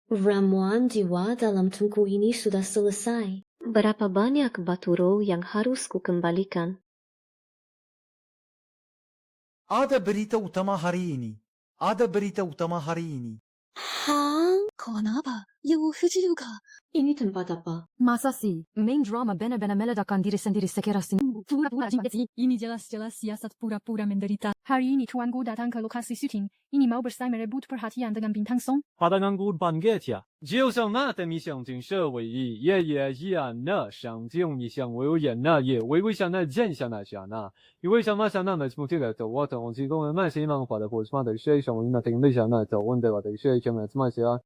Ramuan jiwa dalam tungku ini sudah selesai. Berapa banyak batu roh yang harus kukembalikan? Ada berita utama hari ini. Ada berita utama hari ini. Hah? Kenapa? Yaudah juga. Ini tempat apa? Masa sih? Main drama benar-benar meledakan diri sendiri sekeras ini. Pura-pura sih. Ini jelas-jelas siasat pura-pura menderita. Hari ini tuanku datang ke lokasi syuting. Ini mau bersama merebut perhatian dengan bintang song. Padanganku banget ya. 就像那的你想尽社会意，也一样那上镜你想为我演那也为为想那见想那想那，因为想那想那么目的的我等我提供的慢些忙法的或是嘛的谁想我那听的想那走问的我的谁想那怎么想？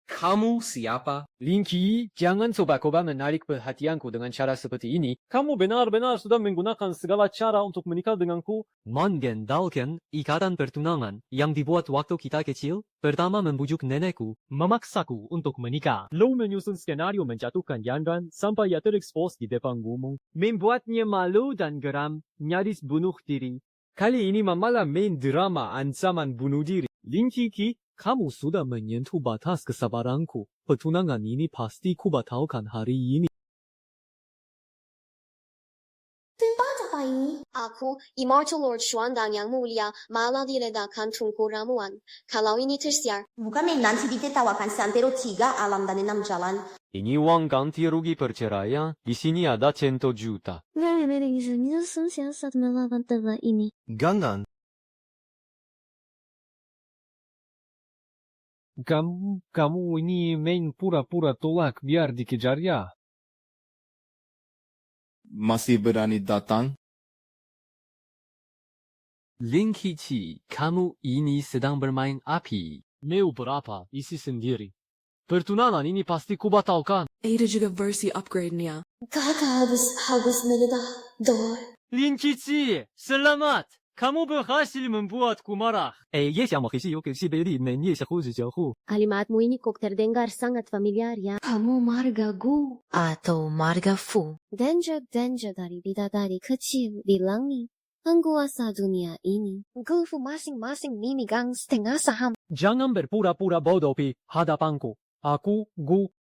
Kamu siapa? Linky, jangan coba-coba menarik perhatianku dengan cara seperti ini. Kamu benar-benar sudah menggunakan segala cara untuk menikah denganku. Mengandalkan ikatan pertunangan yang dibuat waktu kita kecil. Pertama membujuk nenekku, memaksaku untuk menikah. Lalu menyusun skenario menjatuhkan Yanran sampai ia terekspos di depan umum. Membuatnya malu dan geram, nyaris bunuh diri. Kali ini malah main drama ancaman bunuh diri. Linky, kamu sudah menyentuh batas kesabaranku. Pertunangan ini pasti kubatalkan hari ini. Tempat apa ini? Aku, Immortal Lord Xuandang yang mulia, malah diledakan tungku ramuan. Kalau ini tersiar, bukan nanti ditertawakan seantero 3 alam dan 6 jalan. Ini uang ganti rugi perceraian. Di sini ada 100 juta. ini. Gangan. Kamu ini main pura-pura tolak biar dikejar ya. Masih berani datang? Linky, kamu ini sedang bermain api. Mau berapa? Isi sendiri. Pertunangan ini pasti kubatalkan. Ada juga versi upgrade-nya. Kakak habis meledak door. Linky, selamat. Kamu berhasil membuatku marah. Kalimatmu ini kok terdengar sangat familiar ya. Kamu marga Gu atau marga Fu. Danger dari bidadari kecil di langit. Penguasa dunia ini. Gu Fu masing-masing memegang setengah saham. Jangan berpura-pura bodoh di hadapanku. Aku, Gu.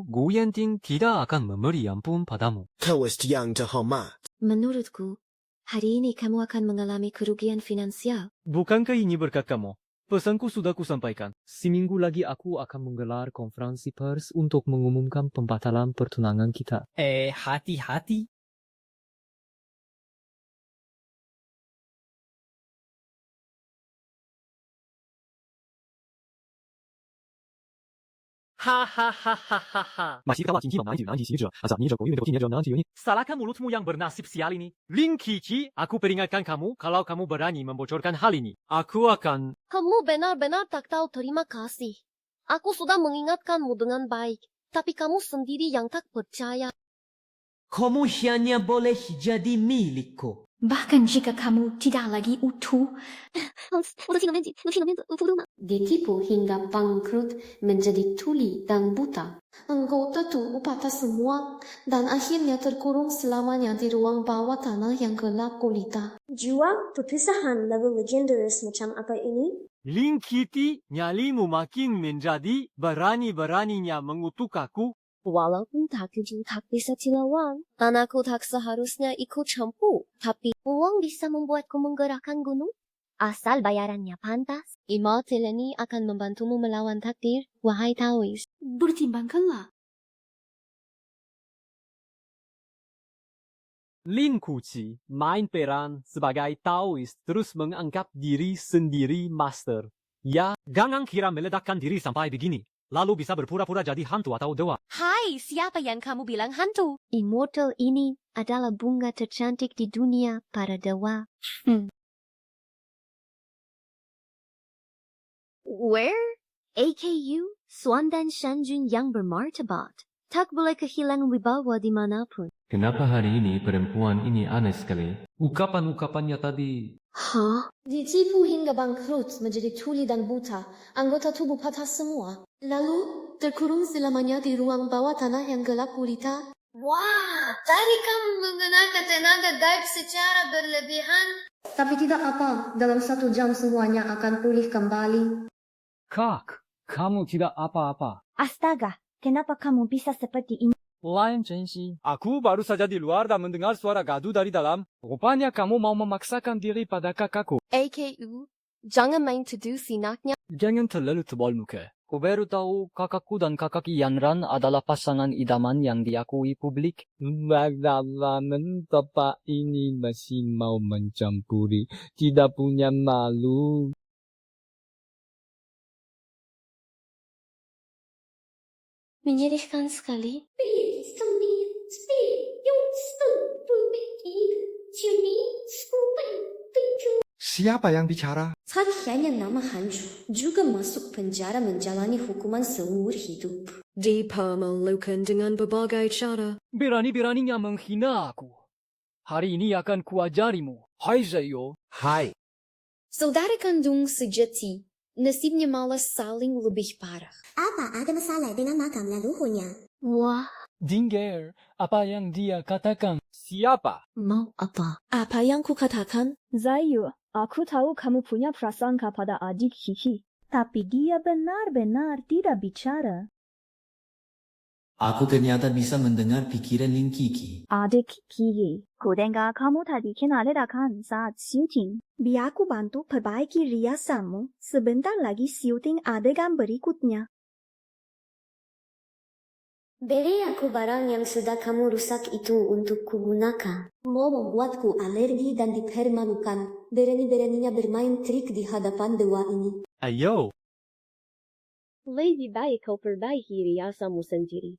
Gu Yanting tidak akan memberi ampun padamu. Kau yang terhormat. Menurutku, hari ini kamu akan mengalami kerugian finansial. Bukankah ini berkat kamu? Pesanku sudah kusampaikan. Seminggu lagi aku akan menggelar konferensi pers untuk mengumumkan pembatalan pertunangan kita. Hati-hati. Hahaha. Masih kalah tinggi mana itu nanti sihir, asal ni jago ini dekotin ya nanti ini. Salahkan mulutmu yang bernasib sial ini. Linky, aku peringatkan kamu kalau kamu berani membocorkan hal ini. Aku akan... Kamu benar-benar tak tahu terima kasih. Aku sudah mengingatkanmu dengan baik, tapi kamu sendiri yang tak percaya. Kamu hanya boleh jadi milikku. Bahkan jika kamu tidak lagi utuh. Ditipu hingga bangkrut menjadi tuli dan buta. Anggota tubuh patah semua dan akhirnya terkurung selamanya di ruang bawah tanah yang gelap gulita. Jua perpisahan level legendaris macam apa ini? Linky, nyalimu makin menjadi berani-beraninya mengutuk aku. Walaupun tak jujur tak bisa dilawan, anakku tak seharusnya ikut campur. Tapi uang bisa membuatku menggerakkan gunung. Asal bayarannya pantas, Immortal ini akan membantumu melawan takdir, wahai Taoist. Bertimbangkanlah. Linky, main peran sebagai Taoist terus menganggap diri sendiri master. Ya, jangan kira meledakkan diri sampai begini. Lalu bisa berpura-pura jadi hantu atau dewa. Hai, siapa yang kamu bilang hantu? Immortal ini adalah bunga tercantik di dunia para dewa. Where? AKU, Xuandan Shanjun yang bermartabat. Tak boleh kehilangan wibawa dimanapun. Kenapa hari ini perempuan ini aneh sekali? Ucapan-ucapannya tadi... Hah? Ditipu hingga bangkrut menjadi tuli dan buta. Anggota tubuh patah semua. Lalu terkurung selamanya di ruang bawah tanah yang gelap gulita. Wah, tadi kamu menggunakan tenaga gaib secara berlebihan. Tapi tidak apa, dalam 1 jam semuanya akan pulih kembali. Kamu tidak apa-apa. Astaga, kenapa kamu bisa seperti ini? Lain Chenxi. Aku baru saja di luar dan mendengar suara gaduh dari dalam. Rupanya kamu mau memaksakan diri pada kakakku. AKU, jangan main tuduh sinaknya. Jangan terlalu tebal muka. Ku baru tahu kakakku dan kakak Yanran adalah pasangan idaman yang diakui publik. Bagaimana bapak ini masih mau mencampuri? Tidak punya malu. Menyedihkan sekali. Siapa yang bicara? Saat hanya nama Hanju juga masuk penjara menjalani hukuman seumur hidup. Dipermalukan dengan berbagai cara. Berani-beraninya menghina aku. Hari ini akan kuajarimu. Hai Zayo. Hai. Saudara kandung sejati, nasibnya malah saling lebih parah. Apa ada masalah dengan makam leluhurnya? Wah, Dinger, apa yang dia katakan? Siapa? mau apa? Apa yang ku katakan? Zayu, aku tahu kamu punya prasangka pada adik Kiki. Tapi dia benar-benar tidak bicara. Aku ternyata bisa mendengar pikiran Ling Kiki. Adik Kiki, ku dengar kamu tadi kena ledakan saat syuting. Biar aku bantu perbaiki riasanmu. Sebentar lagi syuting adegan berikutnya. Beri aku barang yang sudah kamu rusak itu untuk kugunakan. Mau membuatku alergi dan dipermalukan. Berani-beraninya bermain trik di hadapan dewa ini. Ayo. Lebih baik kau perbaiki riasamu sendiri.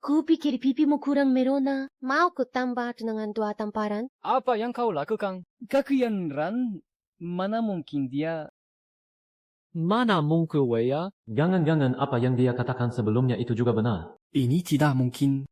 Ku pikir pipimu kurang merona. Mau ku tambah dengan 2 tamparan? Apa yang kau lakukan? Kaki Yanran, mana mungkin dia... Mana mungkin Weya? Jangan-jangan apa yang dia katakan sebelumnya itu juga benar. Ini tidak mungkin.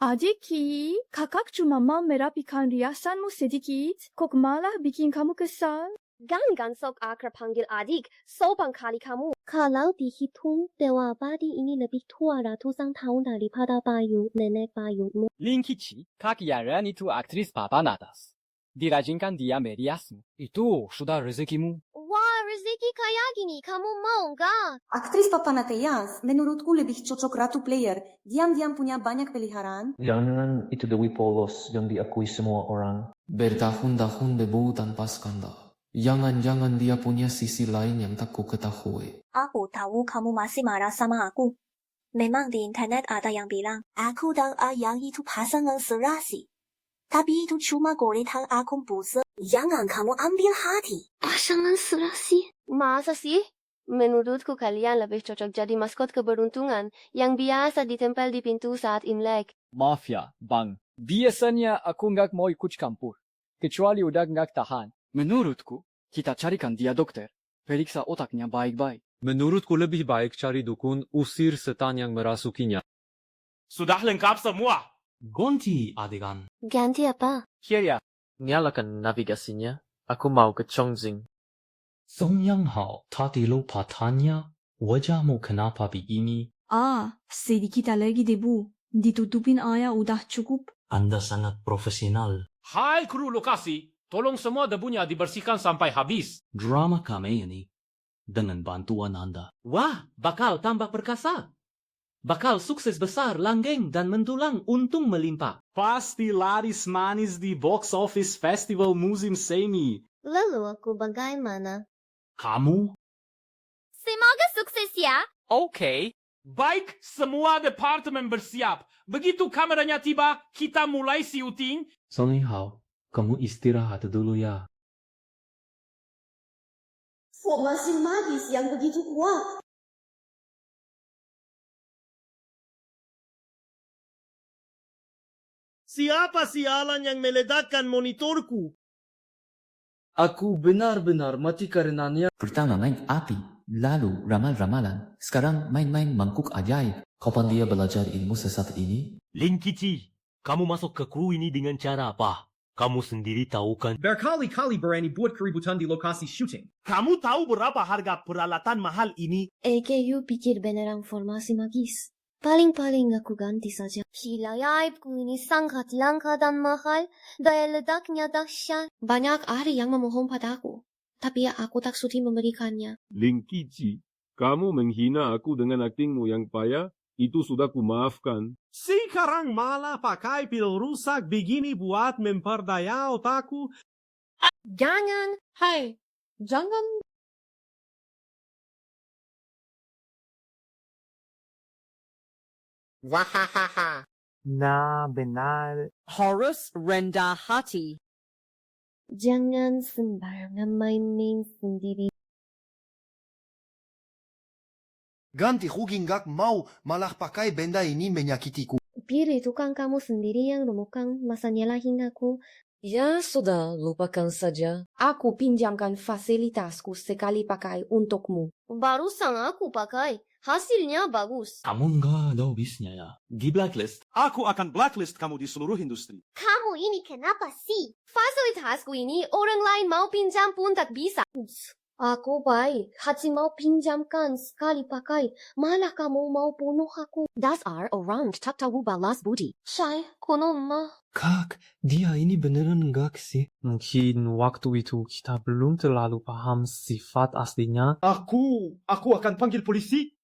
Adik Kiki, kakak cuma mau merapikan riasanmu sedikit. Kok malah bikin kamu kesal? Jangan sok akrab panggil adik. Sopan kali kamu. Kalau dihitung, dewa abadi ini lebih tua ratusan tahun daripada Bayu, nenek Bayumu. Ling Kiki, kaki Yanran itu aktris papan atas. Dirajinkan dia meriasmu. Itu sudah rezekimu. Wah, rezeki kayak gini, kamu mau nggak? Aktris papan atas, menurutku lebih cocok ratu player. Diam-diam punya banyak peliharaan. Jangan itu Dewi polos yang diakui semua orang. Bertahun-tahun debu tanpa skandal. Jangan-jangan dia punya sisi lain yang tak ku ketahui. Aku tahu kamu masih marah sama aku. Memang di internet ada yang bilang, aku dan Ayang itu pasangan serasi. Tapi itu cuma goretan akun buzzer. Jangan kamu ambil hati. Pasangan serasi? Masa sih? Menurutku kalian lebih cocok jadi maskot keberuntungan yang biasa ditempel di pintu saat Imlek. Maaf ya, Bang. Biasanya aku nggak mau ikut campur. Kecuali udah nggak tahan. Menurutku, kita carikan dia dokter. Periksa otaknya baik-baik. Menurutku lebih baik cari dukun, usir setan yang merasukinya. Sudah lengkap semua. Ganti adegan. Ganti apa? Kira, Nyalakan navigasinya. Aku mau ke Chongqing. Song Yang Hao, tadi lupa tanya, wajahmu kenapa begini? Sedikit alergi debu. Ditutupin air udah cukup. Anda sangat profesional. Hai kru lokasi, tolong semua debunya dibersihkan sampai habis. Drama kami ini, dengan bantuan Anda. Wah, bakal tambah perkasa. Bakal sukses besar, langgeng, dan mendulang untung melimpah. Pasti laris manis di box office festival musim semi. Lalu aku bagaimana? Kamu? Semoga sukses ya. Oke. Baik, semua departemen bersiap. Begitu kameranya tiba, kita mulai syuting. Song Yang Hao, kamu istirahat dulu ya. Formasi magis yang begitu kuat. Siapa sialan yang meledakkan monitorku? Aku benar-benar mati karenanya. Pertama main api, lalu ramal-ramalan. Sekarang main-main mangkuk ajaib. Kapan dia belajar ilmu sesat ini? Ling Kiki, kamu masuk ke kru ini dengan cara apa? Kamu sendiri tahu kan? Berkali-kali berani buat keributan di lokasi syuting. Kamu tahu berapa harga peralatan mahal ini? AKU pikir beneran formasi magis. Paling-paling aku ganti saja. Gila aibku ini sangat langka dan mahal. Daya ledaknya dahsyat. Banyak ahli yang memohon padaku. Tapi aku tak sudi memberikannya. Ling Kiki, Kamu menghina aku dengan aktingmu yang payah, itu sudah kumaafkan. Sekarang malah pakai pil rusak begini buat memperdaya otakku. Jangan, hai, jangan. Wahahaha. Nah, benar. Harus rendah hati. Jangan sembarangan main-main sendiri. Ganti rugi nggak mau, malah pakai benda ini menyakitiku. Bir itu kan kamu sendiri yang menemukan, masa nyalahin aku. Ya sudah, lupakan saja. Aku pinjamkan fasilitasku sekali pakai untukmu. Barusan aku pakai, hasilnya bagus. Kamu nggak ada habisnya ya. Di blacklist. Aku akan blacklist kamu di seluruh industri. Kamu ini kenapa sih? Fasilitasku ini orang lain mau pinjam pun tak bisa. Aku baik, hati mau pinjamkan sekali pakai, malah kamu mau bunuh aku. Dasar orang tak tahu balas budi. Syai, konon mah. Kak, dia ini beneran enggak sih? Mungkin waktu itu kita belum terlalu paham sifat aslinya. Aku akan panggil polisi.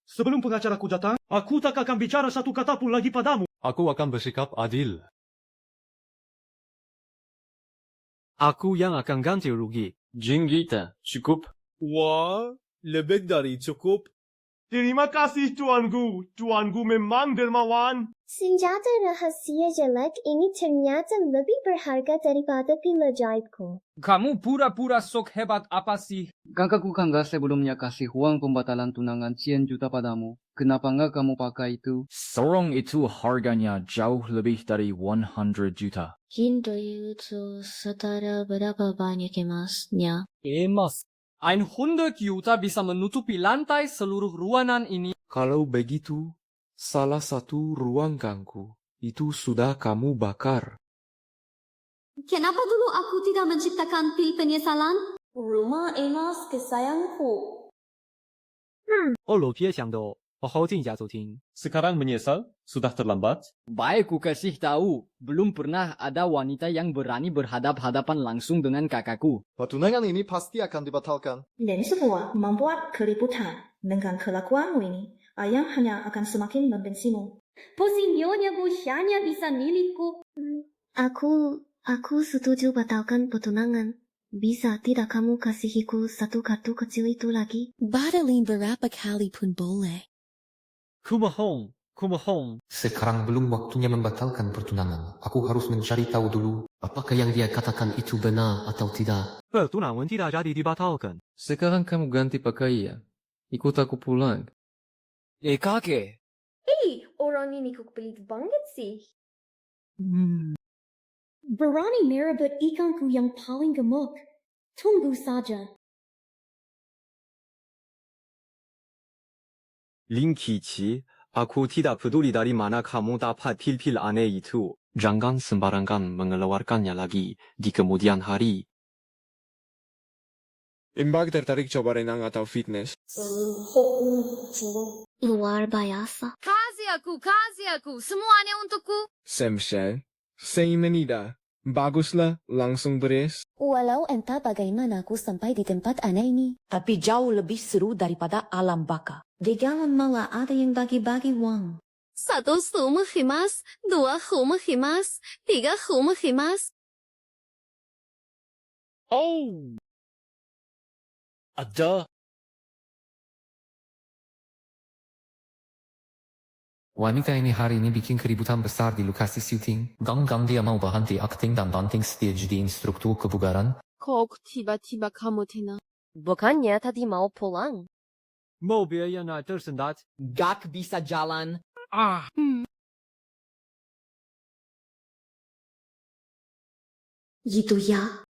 Sebelum pengacaraku datang, aku tak akan bicara satu kata pun lagi padamu. Aku akan bersikap adil. Aku yang akan ganti rugi. Jinggita, cukup. Wah, lebih dari cukup. Terima kasih tuanku. Tuanku memang dermawan. Senjata rahasia jelek ini ternyata lebih berharga daripada pil ajaibku. Kamu pura-pura sok hebat apa sih? Kakakku kan gak sebelumnya kasih uang pembatalan tunangan 10 juta padamu. Kenapa nggak kamu pakai itu? Sorong itu harganya jauh lebih dari 100 juta. Hindu itu setara berapa banyak emasnya? Emas. 100 juta bisa menutupi lantai seluruh ruangan ini. Kalau begitu, salah satu ruang ganggu itu sudah kamu bakar. Kenapa dulu aku tidak menciptakan pil penyesalan? Rumah emas kesayanganku. 哦，老别想的，好好进家走听。 Sekarang menyesal? Sudah terlambat? Baik ku kasih tahu, belum pernah ada wanita yang berani berhadap-hadapan langsung dengan kakakku. Pertunangan ini pasti akan dibatalkan. Dan semua membuat keributan. Dengan kelakuanmu ini, ayah hanya akan semakin membencimu. Posinyonya busyanya bisa milikku. Aku setuju batalkan pertunangan. Bisa tidak kamu kasihiku satu kartu kecil itu lagi? Batalin berapa kali pun boleh. Kumohon. Sekarang belum waktunya membatalkan pertunangan. Aku harus mencari tahu dulu, apakah yang dia katakan itu benar atau tidak. Pertunangan tidak jadi dibatalkan. Sekarang kamu ganti pakaian. Ikut aku pulang. Kakek. Orang ini kok pelit banget sih. Berani merebut ikanku yang paling gemuk. Tunggu saja. Linkici, aku tidak peduli dari mana kamu dapat pil-pil aneh itu. Jangan sembarangan mengeluarkannya lagi di kemudian hari. Imbag tertarik coba renang atau fitness? Luar biasa. Kasih aku, semuanya untukku. Semshel, Seimenida. Baguslah, langsung beres. Walau entah bagaimana aku sampai di tempat aneh ini. Tapi jauh lebih seru daripada alam baka. Di dalam malah ada yang bagi-bagi uang. 1 rumah emas, 2 rumah emas, 3 rumah emas. Oh! Ada. Wanita ini hari ini bikin keributan besar di lokasi syuting. Gang-gang dia mau berhenti akting dan banting setia jadi instruktur kebugaran. Kok tiba-tiba kamu tenang? Bukannya tadi mau pulang? Mobilnya tersendat. Gak bisa jalan. Gitu ya?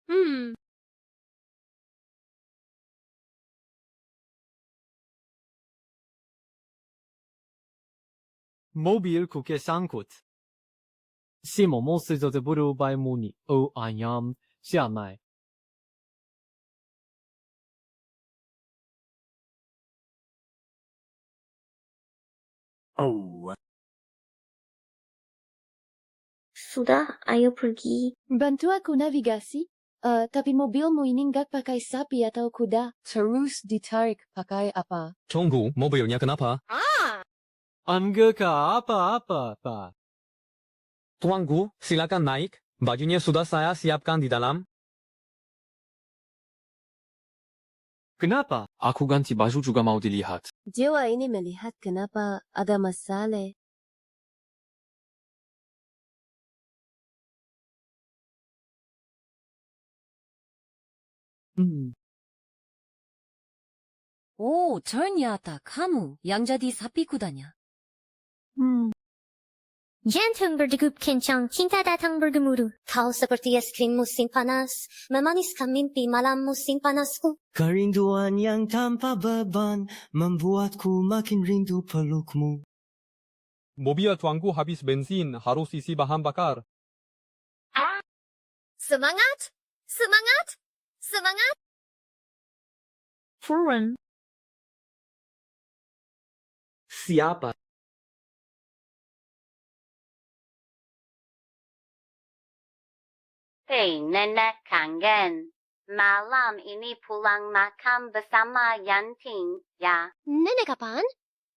Mobilku kesangkut. Si momo terburu by muni. O ayam, siamai. Oh. Sudah, ayo pergi. Bantu aku navigasi. Tapi mobilmu ini nggak pakai sapi atau kuda. Terus ditarik pakai apa? Tunggu, mobilnya kenapa? Enggak apa-apa, Pak. Tuanku, silakan naik. Bajunya sudah saya siapkan di dalam. Kenapa? Aku ganti baju juga mau dilihat. Dewa ini melihat kenapa ada masalah. Oh, ternyata kamu yang jadi sapi kudanya. Jantung berdegup kencang, cinta datang bergemuruh. Kau seperti es krim musim panas, memaniskan mimpi malam musim panasku. Kerinduan yang tanpa beban membuatku makin rindu pelukmu. Mobil tuanku habis bensin, harus isi bahan bakar. Semangat! Semangat! Semangat! Furan. Siapa? Hei nenek kangen. Malam ini pulang makan bersama Yanting, ya. Nenek apaan?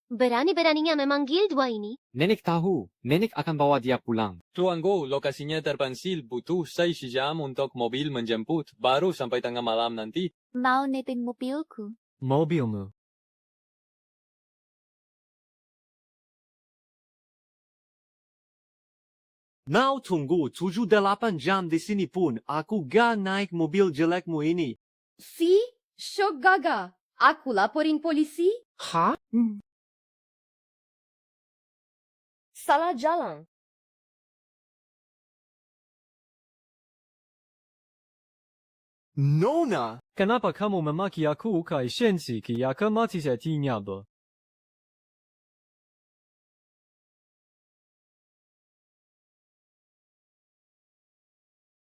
Berani-beraninya memanggil dua ini. Nenek tahu, nenek akan bawa dia pulang. Tuanku, lokasinya terpencil, butuh 6 jam untuk mobil menjemput, baru sampai tengah malam nanti. Mau nebeng mobilku. Mobilmu. Mau tunggu 7-8 jam di sini pun aku gak naik mobil jelekmu ini. Si, syok gaga. Aku laporin polisi. Hah? Salah jalan. Nona! Kenapa kamu memaki aku kai sensi ki yaka mati setinya ba?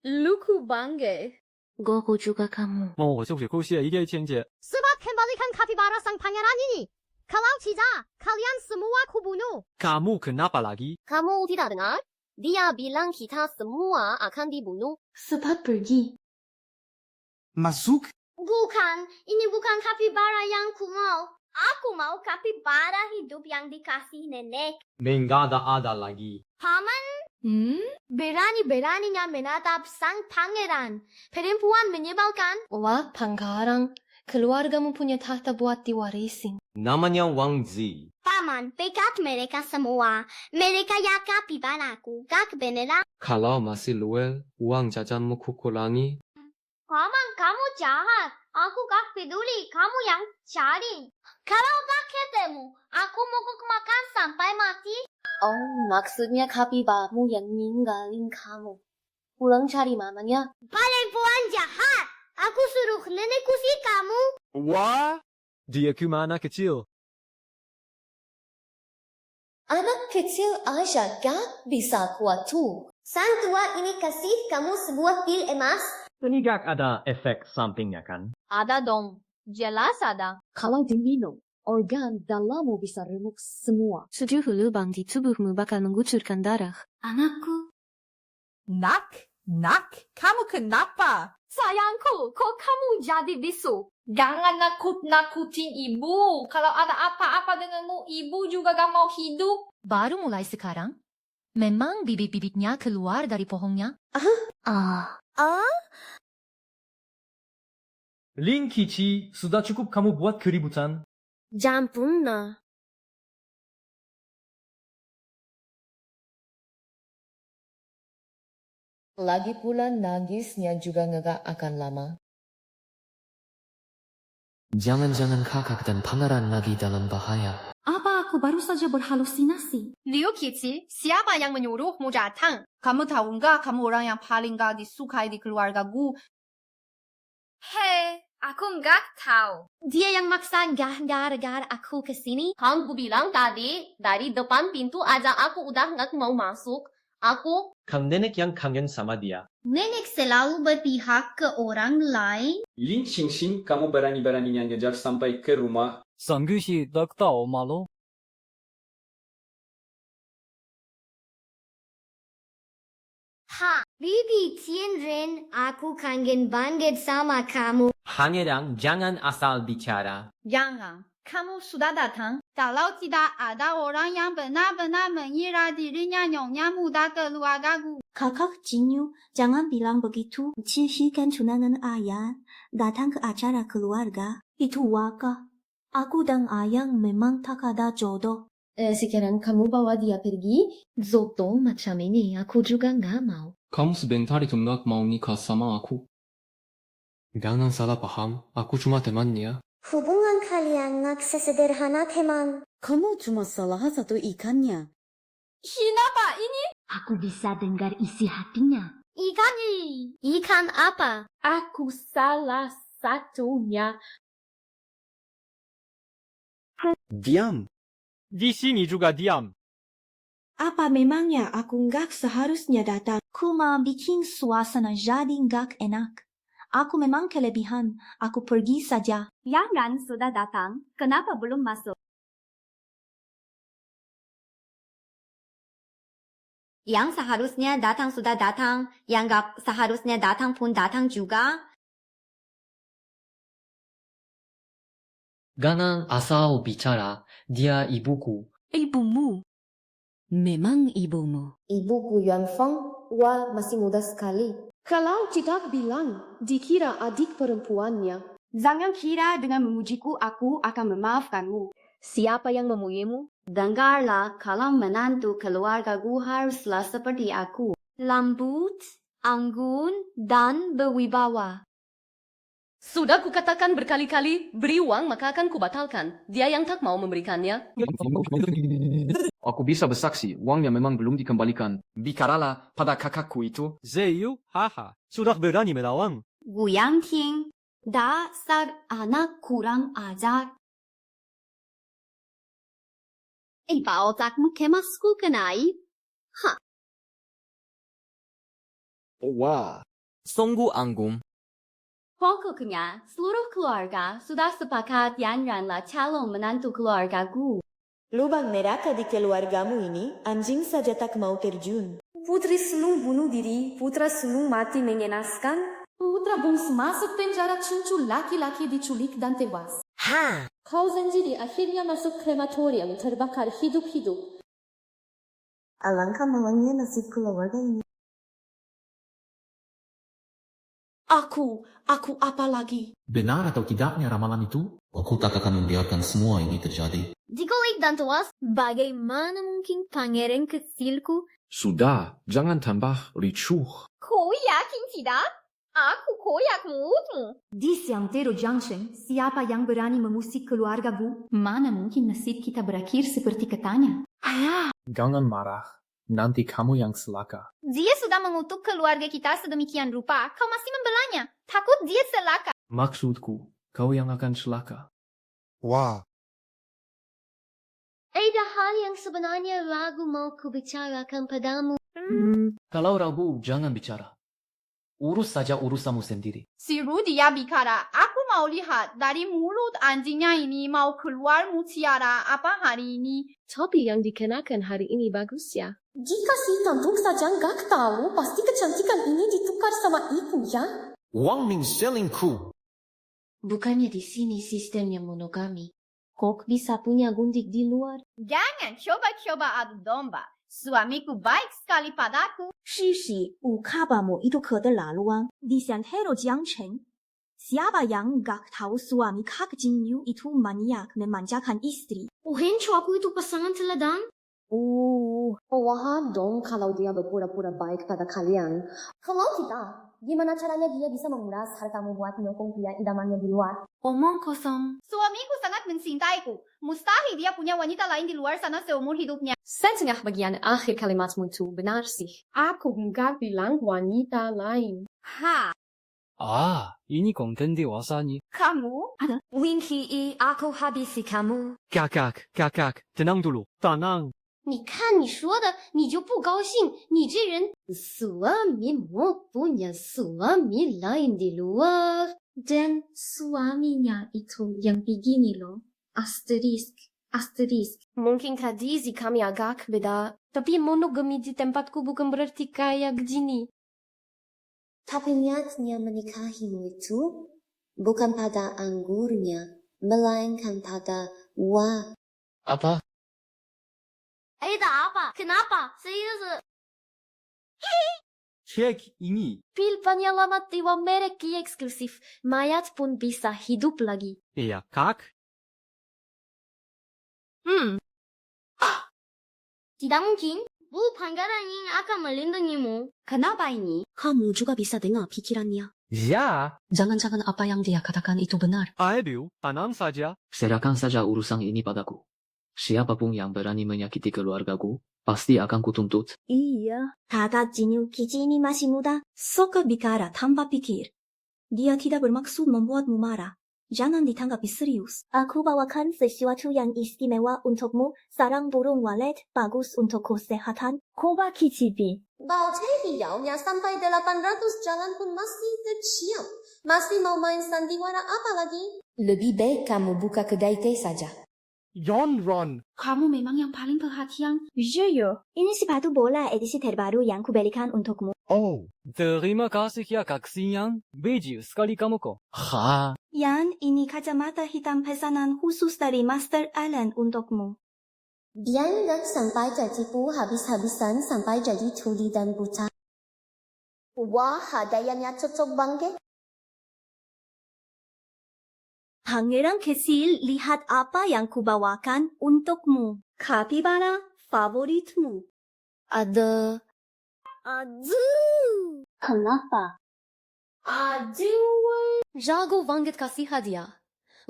Luku bangge. Goku juga kamu. Oh, 就是故事一个情节。 Sebab kembalikan kapibara sang pangeran ini. Kalau tidak, kalian semua kubunuh. Kamu kenapa lagi? Kamu tidak dengar? Dia bilang kita semua akan dibunuh. Sebab pergi. Masuk? Bukan, ini bukan kapibara yang ku mau. Aku mau kapibara hidup yang dikasih nenek. Nggak ada lagi. Paman, berani-beraninya menatap sang pangeran. Perempuan menyebalkan. Wah, pangkarang. Keluargamu punya tahta buat diwarisin. Namanya Wang Zi. Paman, pekat mereka semua. Mereka ya kapibaraku, gak beneran. Kalau masih luel, uang jajanmu kukurangi. Paman, kamu jahat. Aku gak peduli, kamu yang cari. Kalau gak ketemu, aku mogok makan sampai mati. Oh, maksudnya kapibaramu yang ninggalin kamu. Pulang cari mamanya. Perempuan jahat. Aku suruh nenek kusir kamu. Wah? Dia kemana kecil? Anak kecil aja gak bisa kuat tuh. Sang tua ini kasih kamu sebuah pil emas. Ini gak ada efek sampingnya kan? Ada dong. Jelas ada. Kalau diminum, organ dalammu bisa remuk semua. 7 lubang di tubuhmu bakal mengucurkan darah. Anakku. Nak, kamu kenapa? Sayangku, kok kamu jadi bisu? Jangan nakut-nakutin ibu. Kalau ada apa-apa denganmu, ibu juga gak mau hidup. Baru mulai sekarang? Memang bibit-bibitnya keluar dari pohonnya? Lin Kici, sudah cukup kamu buat keributan. Jangan pernah. Lagi pula nagisnya juga nggak akan lama. Jangan-jangan kakak dan pangeran lagi dalam bahaya. Apa aku baru saja berhalusinasi? Liu Kici, siapa yang menyuruhmu datang? Kamu tahu nggak kamu orang yang paling gak disukai di keluargaku? Hei, aku nggak tahu. Dia yang maksa gara-gara aku kesini. Kan ku bilang tadi, dari depan pintu aja aku udah nggak mau masuk. Aku... Kan nenek yang kangen sama dia. Nenek selalu berpihak ke orang lain. Lin Xingxin, kamu berani-beraninya ngejar sampai ke rumah. Sanggusi tak tahu malu. Ha, Bibi Tianren, aku kangen banget sama kamu. Pangeran, jangan asal bicara. Jangan. Kamu sudah datang. Kalau tidak ada orang yang benar-benar mengira dirinya nyonya muda keluargaku. Kakak Jinyu, jangan bilang begitu. Cici kan tunangan ayah. Datang ke acara keluarga. Itu waka. Aku dan ayah memang tak ada jodoh. Sekarang kamu bawa dia pergi? Zoto macam ini aku juga nggak mau. Kamu sebentar itu nggak mau nikah sama aku. Jangan salah paham, aku cuma temannya. Hubungan kalian nggak sesederhana teman. Kamu cuma salah satu ikannya. Kenapa ini? Aku bisa dengar isi hatinya. Ikan Ikan apa? Aku salah satunya. Diam. Di sini juga diam. Apa memangnya aku nggak seharusnya datang? Ku mau bikin suasana jadi nggak enak. Aku memang kelebihan. Aku pergi saja. Jangan sudah datang. Kenapa belum masuk? Yang seharusnya datang sudah datang. Yang nggak seharusnya datang pun datang juga. Jangan asal bicara. Dia ibuku. Ibumu. Memang ibumu. Ibuku Yuan Feng, wah masih muda sekali. Kalau tidak bilang, dikira adik perempuannya. Jangan kira dengan memujiku aku akan memaafkanmu. Siapa yang memujimu? Dengarlah, kalau menantu keluargaku haruslah seperti aku. Lembut, anggun, dan berwibawa. Sudah kukatakan berkali-kali, beri uang maka akan kubatalkan. Dia yang tak mau memberikannya. Aku bisa bersaksi, uangnya memang belum dikembalikan. Bicaralah pada kakakku itu. Zeyu, haha, sudah berani melawan. Gu Yangting, dasar anak kurang ajar. Iba otakmu kemasku kenai? Hah. Wah, sungguh anggun. Pokoknya, seluruh keluarga sudah sepakat Yan Ranlah calon menantu keluargaku. Lubang neraka di keluargamu ini, anjing saja tak mau terjun. Putri sulung bunuh diri, putra sulung mati mengenaskan. Putra bungsu masuk penjara cucu laki-laki diculik dan tewas. Ha! Kau Zenjiri akhirnya masuk krematorium terbakar hidup-hidup. Alangkah malangnya nasib keluarga ini. Aku apa lagi? Benar atau tidaknya ramalan itu? Aku tak akan membiarkan semua ini terjadi. Dikulik dan tuas, bagaimana mungkin pangeran kecilku? Sudah, jangan tambah ricuh. Kau yakin tidak? Aku koyakmu. Di Siantero Junction, siapa yang berani memusik keluargaku? Mana mungkin nasib kita berakhir seperti katanya? Ayah! Jangan marah. Nanti kamu yang celaka. Dia sudah mengutuk keluarga kita sedemikian rupa, kau masih membelanya. Takut dia celaka. Maksudku, kau yang akan celaka. Wah. Ada hal yang sebenarnya ragu mau kubicarakan padamu. Kalau ragu, jangan bicara. Urus saja urusanmu sendiri. Si Rudia bicara, aku mau lihat dari mulut anjingnya ini mau keluar mutiara apa hari ini. Topi yang dikenakan hari ini bagus ya. Jika si Tantung saja nggak tahu, pasti kecantikan ini ditukar sama ibunya. Wang Ming selingkuh. Bukannya di sini sistemnya monogami. Kok bisa punya gundik di luar? Jangan coba-coba adu domba. Suamiku baik sekali padaku. Shishi, kabarmu itu keterlaluan. Di Siantero Junction, siapa yang gak tahu suami Kak Jinyu itu maniak memanjakan istri? Uhencu aku itu pasangan teladan? Wah dong kalau dia berpura-pura baik pada kalian. Kalau tidak, gimana caranya dia bisa menguras hartamu buat menyokong pria idamannya di luar? Omong kosong. Suamiku sangat mencintaiku. Mustahil dia punya wanita lain di luar sana seumur hidupnya. Setengah bagian akhir kalimatmu itu benar sih. Aku enggak bilang wanita lain. Ha! ini konten dewasa nih. Kamu? Ada? Winky, aku habisi kamu. Kakak, tenang dulu, tenang. 你看你说的，你就不高兴，你这人 suamimu punya suami lain di luar. Dan suaminya itu yang begini loh. Asterisk. Asterisk. Mungkin tradisi kami agak beda, tapi monogami di tempatku bukan berarti kayak gini. Tapi niatnya menikahimu itu bukan pada anggurnya, melainkan pada Apa? tak apa? Kenapa? Serius? Cek ini. Pil penyelamat dewa merek eksklusif, mayat pun bisa hidup lagi. Iya, kak? Tidak mungkin. Bu Pangeran ini akan melindungimu. Kenapa ini? Kamu juga bisa dengar pikirannya. Ya. Jangan-jangan apa yang dia katakan itu benar. Ayo, tenang saja. Serahkan saja urusan ini padaku. Siapapun yang berani menyakiti keluargaku, pasti akan kutuntut. Iya. Kakak Jinyu Kici ini masih muda. Sok bicara tanpa pikir. Dia tidak bermaksud membuatmu marah. Jangan ditanggapi serius. Aku bawakan sesuatu yang istimewa untukmu. Sarang burung walet bagus untuk kesehatan. Coba kicipi. Baterai hijaunya sampai 800 jalan pun masih tercium. Masih mau main sandiwara apa lagi? Lebih baik kamu buka kedai teh saja. Ron. Kamu memang yang paling perhatian. Iya. Ini sepatu bola edisi terbaru yang kubelikan untukmu. Oh, terima kasih ya Kak Siang. Baju sekali kamu kok. Ha. Yan, ini kacamata hitam pesanan khusus dari Master Allen untukmu. Jangan sampai tertipu habis-habisan sampai jadi tuli dan buta. Wah, hadiahnya cocok banget. Pangeran Kesil, lihat apa yang kubawakan untukmu. Kapibara favoritmu. Ada... Aduh! Kenapa? Aduh! Jago banget kasih hadiah.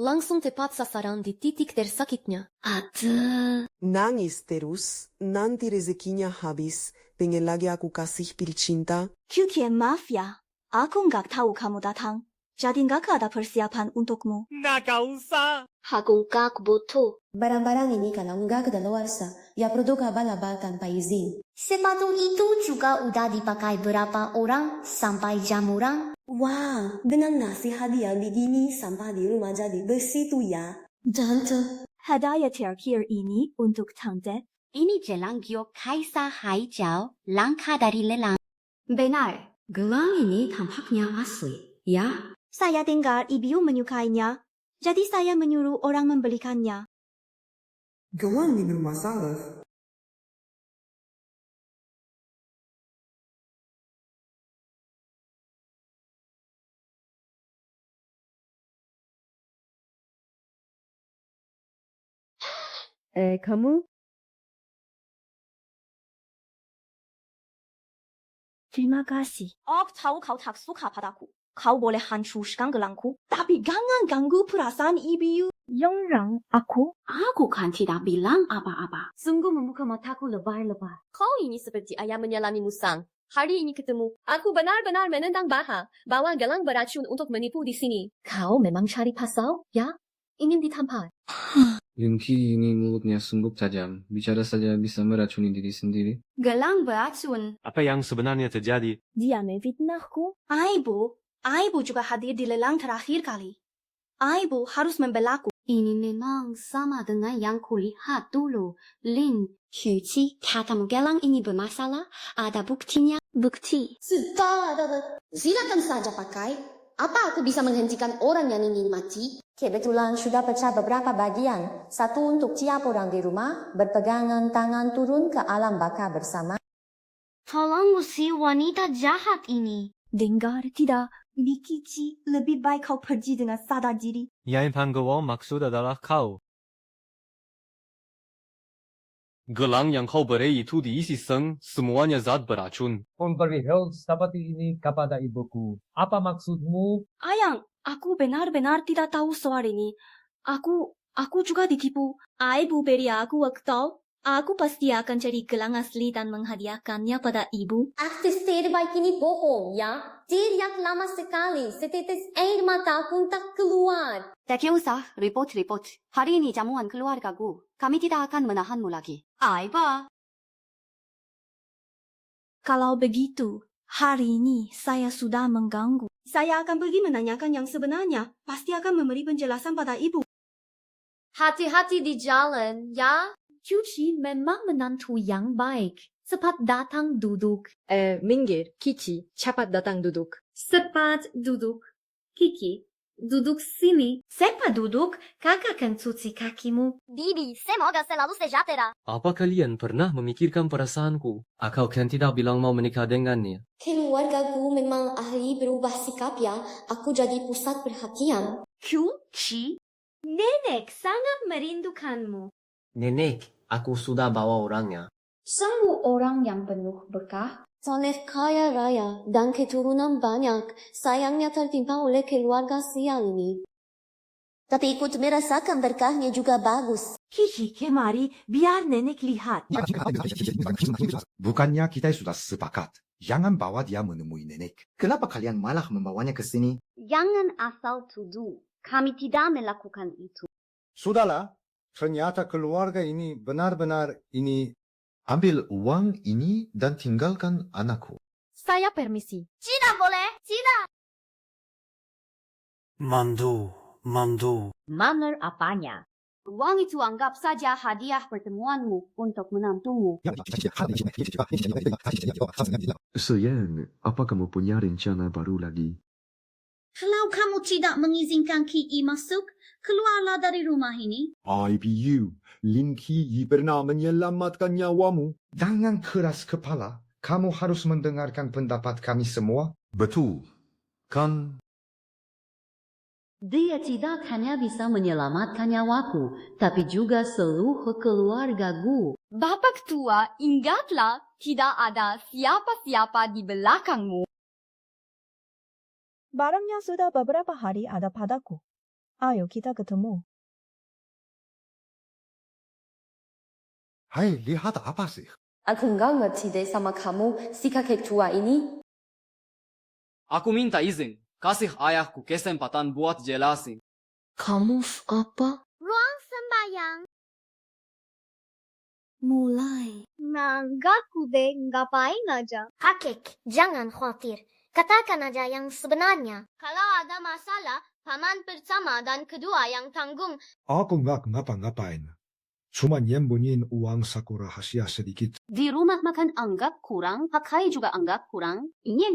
Langsung tepat sasaran di titik tersakitnya. Aduh! Nangis terus, nanti rezekinya habis. Pengen lagi aku kasih pil cinta. Kyukie Mafia, aku nggak tahu kamu datang. Jadi nggak ada persiapan untukmu. Nggak usah. Aku nggak butuh. Barang-barang ini kalau nggak kedaluarsa, ya produk abal-abal tanpa izin. Sepatu itu juga udah dipakai berapa orang sampai jamuran. Wah, dengan nasi hadiah begini sampah di rumah jadi bersih tuh ya. Tante. Hadiah terakhir ini untuk Tante. Ini gelang giok Kaisar Haijau, langka dari lelang. Benar, gelang ini tampaknya asli, ya? Saya dengar ibu menyukainya. Jadi saya menyuruh orang membelikannya. Gelang ini bermasalah. Kamu? Terima kasih. Aku tahu kau tak suka padaku. Kau boleh hancurkan gelangku. Tapi jangan ganggu perasaan ibu. Yang aku? Aku kan tidak bilang apa-apa. Sungguh membuka mataku lebar-lebar. Kau ini seperti ayam menyelami musang. Hari ini ketemu, aku benar-benar menendang bawa gelang beracun untuk menipu di sini. Kau memang cari pasal, ya? Ingin ditampar. Yungki ini mulutnya sungguh tajam. Bicara saja bisa meracuni diri sendiri. Gelang beracun. Apa yang sebenarnya terjadi? Dia memfitnahku. Aibu juga hadir di lelang terakhir kali. Aibu harus membelaku. Ini memang sama dengan yang kulihat dulu. Lin, Kyuchi, katamu gelang ini bermasalah. Ada buktinya. Bukti? Sudah. Silakan saja pakai. Apa aku bisa menghentikan orang yang ingin mati? Kebetulan sudah pecah beberapa bagian. Satu untuk tiap orang di rumah, berpegangan tangan turun ke alam baka bersama. Tolong usir wanita jahat ini. Dengar tidak? Mikichi, lebih baik kau pergi dengan sadar diri. Yang panggawa maksud adalah kau. Gelang yang kau beri itu diisi seng, semuanya zat beracun. Memberitahu seperti ini kepada ibuku. Apa maksudmu? Ayang, aku benar-benar tidak tahu soal ini. Aku juga ditipu. Ibu beri aku waktu. Aku pasti akan cari gelang asli dan menghadiahkannya pada ibu. Artis terbaik ini bohong, ya? Teriak lama sekali, setetes air mata pun tak keluar. Tak usah, report. Hari ini jamuan keluargaku. Kami tidak akan menahanmu lagi. Aiba. Kalau begitu, hari ini saya sudah mengganggu. Saya akan pergi menanyakan yang sebenarnya. Pasti akan memberi penjelasan pada ibu. Hati-hati di jalan, ya? Cuci memang menantu yang baik. Cepat datang duduk. Minggir, Kiki, cepat datang duduk. Cepat duduk. Kiki, duduk sini. Cepat duduk, kakak akan cuci kakimu. Bibi, semoga selalu sejahtera. Apa kalian pernah memikirkan perasaanku? Aku kan tidak bilang mau menikah dengannya. Keluargaku memang ahli berubah sikap ya. Aku jadi pusat perhatian. Cuci, nenek sangat merindukanmu. Nenek, aku sudah bawa orangnya. Sungguh orang yang penuh berkah. Soleh kaya raya dan keturunan banyak. Sayangnya tertimpa oleh keluarga sial ini. Tapi ikut merasakan berkahnya juga bagus. Kiki, kemari, biar nenek lihat. Bukannya kita sudah sepakat. Jangan bawa dia menemui nenek. Kenapa kalian malah membawanya ke sini? Jangan asal tuduh. Kami tidak melakukan itu. Sudahlah, ternyata keluarga ini benar-benar ini. Ambil uang ini dan tinggalkan anakku. Saya permisi. Tidak boleh, tidak. Mandu. Manner apanya? Uang itu anggap saja hadiah pertemuanmu untuk menantumu. Sayang, apa kamu punya rencana baru lagi? Kalau kamu tidak mengizinkan Ki masuk, keluarlah dari rumah ini. IPU, Lin Ki pernah menyelamatkan nyawamu. Jangan keras kepala. Kamu harus mendengarkan pendapat kami semua. Betul. Kan? Dia tidak hanya bisa menyelamatkan nyawaku, tapi juga seluruh keluargaku. Bapak tua, ingatlah, tidak ada siapa-siapa di belakangmu. Barangnya sudah beberapa hari ada padaku. Ayo kita ketemu. Hai, lihat apa sih? Aku nggak ngerti deh sama kamu, si kakek tua ini. Aku minta izin. Kasih ayahku kesempatan buat jelasin. Kamu apa? Ruang sembahyang. Mulai. Nanggaku deh, ngapain aja. Kakek, jangan khawatir. Katakan aja yang sebenarnya. Kalau ada masalah, paman pertama dan kedua yang tanggung. Aku nggak ngapa-ngapain. Cuma nyembunyiin uang saku rahasia sedikit. Di rumah makan anggap kurang, pakai juga anggap kurang. Ini